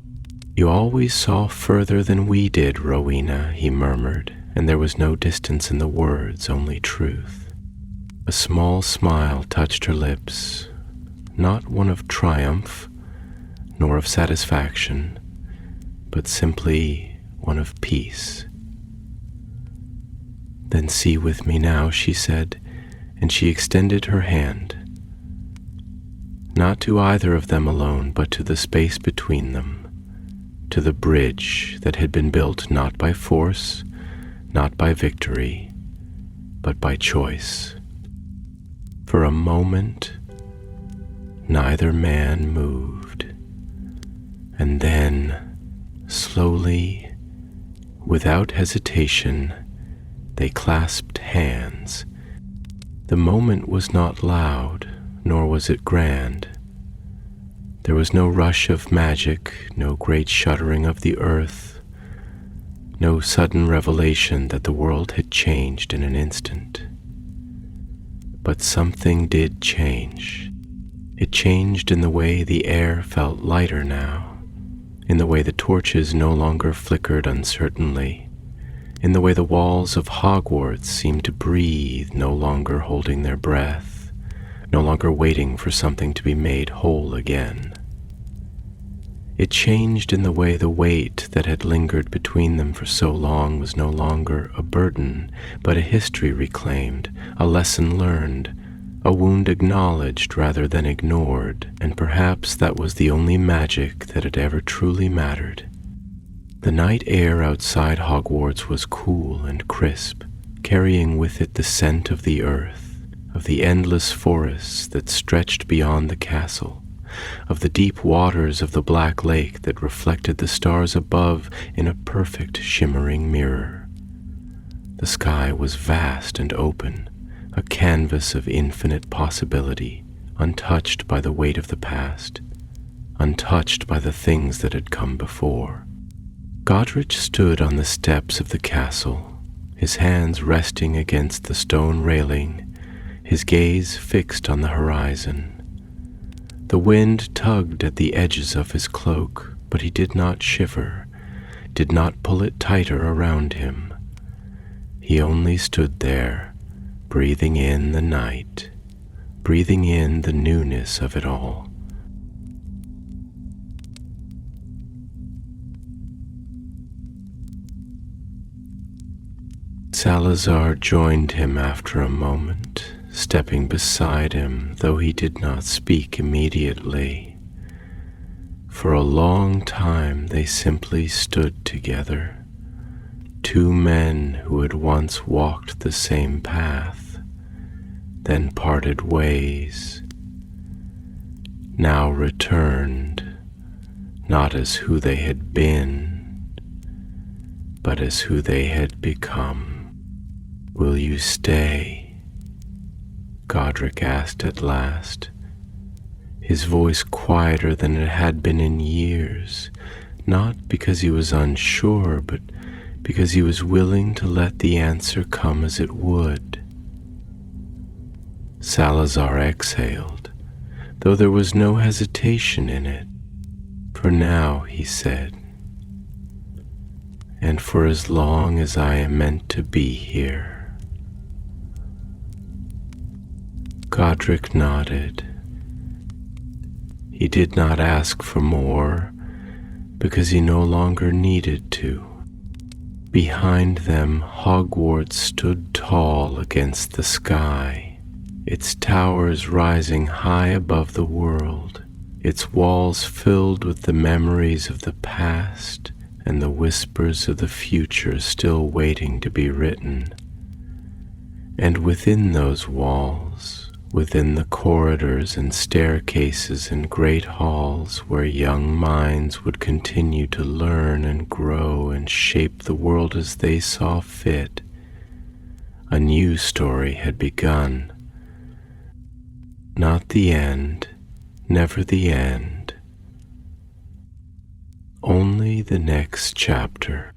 "You always saw further than we did, Rowena," he murmured, and there was no distance in the words, only truth. A small smile touched her lips, not one of triumph, nor of satisfaction, but simply one of peace. "Then see with me now," she said, and she extended her hand, not to either of them alone, but to the space between them, to the bridge that had been built not by force, not by victory, but by choice. For a moment, neither man moved, and then, slowly, without hesitation, they clasped hands. The moment was not loud, nor was it grand. There was no rush of magic, no great shuddering of the earth, no sudden revelation that the world had changed in an instant. But something did change. It changed in the way the air felt lighter now, in the way the torches no longer flickered uncertainly, in the way the walls of Hogwarts seemed to breathe, no longer holding their breath, no longer waiting for something to be made whole again. It changed in the way the weight that had lingered between them for so long was no longer a burden, but a history reclaimed, a lesson learned, a wound acknowledged rather than ignored, and perhaps that was the only magic that had ever truly mattered. The night air outside Hogwarts was cool and crisp, carrying with it the scent of the earth, of the endless forests that stretched beyond the castle, of the deep waters of the Black Lake that reflected the stars above in a perfect shimmering mirror. The sky was vast and open, a canvas of infinite possibility, untouched by the weight of the past, untouched by the things that had come before. Godric stood on the steps of the castle, his hands resting against the stone railing, his gaze fixed on the horizon. The wind tugged at the edges of his cloak, but he did not shiver, did not pull it tighter around him. He only stood there, breathing in the night, breathing in the newness of it all. Salazar joined him after a moment, stepping beside him, though he did not speak immediately. For a long time they simply stood together, two men who had once walked the same path, then parted ways, now returned, not as who they had been, but as who they had become. "Will you stay?" Godric asked at last, his voice quieter than it had been in years, not because he was unsure, but because he was willing to let the answer come as it would. Salazar exhaled, though there was no hesitation in it. "For now," he said, "and for as long as I am meant to be here." Godric nodded. He did not ask for more, because he no longer needed to. Behind them, Hogwarts stood tall against the sky, its towers rising high above the world, its walls filled with the memories of the past and the whispers of the future still waiting to be written. And within those walls, within the corridors and staircases and great halls where young minds would continue to learn and grow and shape the world as they saw fit, a new story had begun. Not the end, never the end, only the next chapter.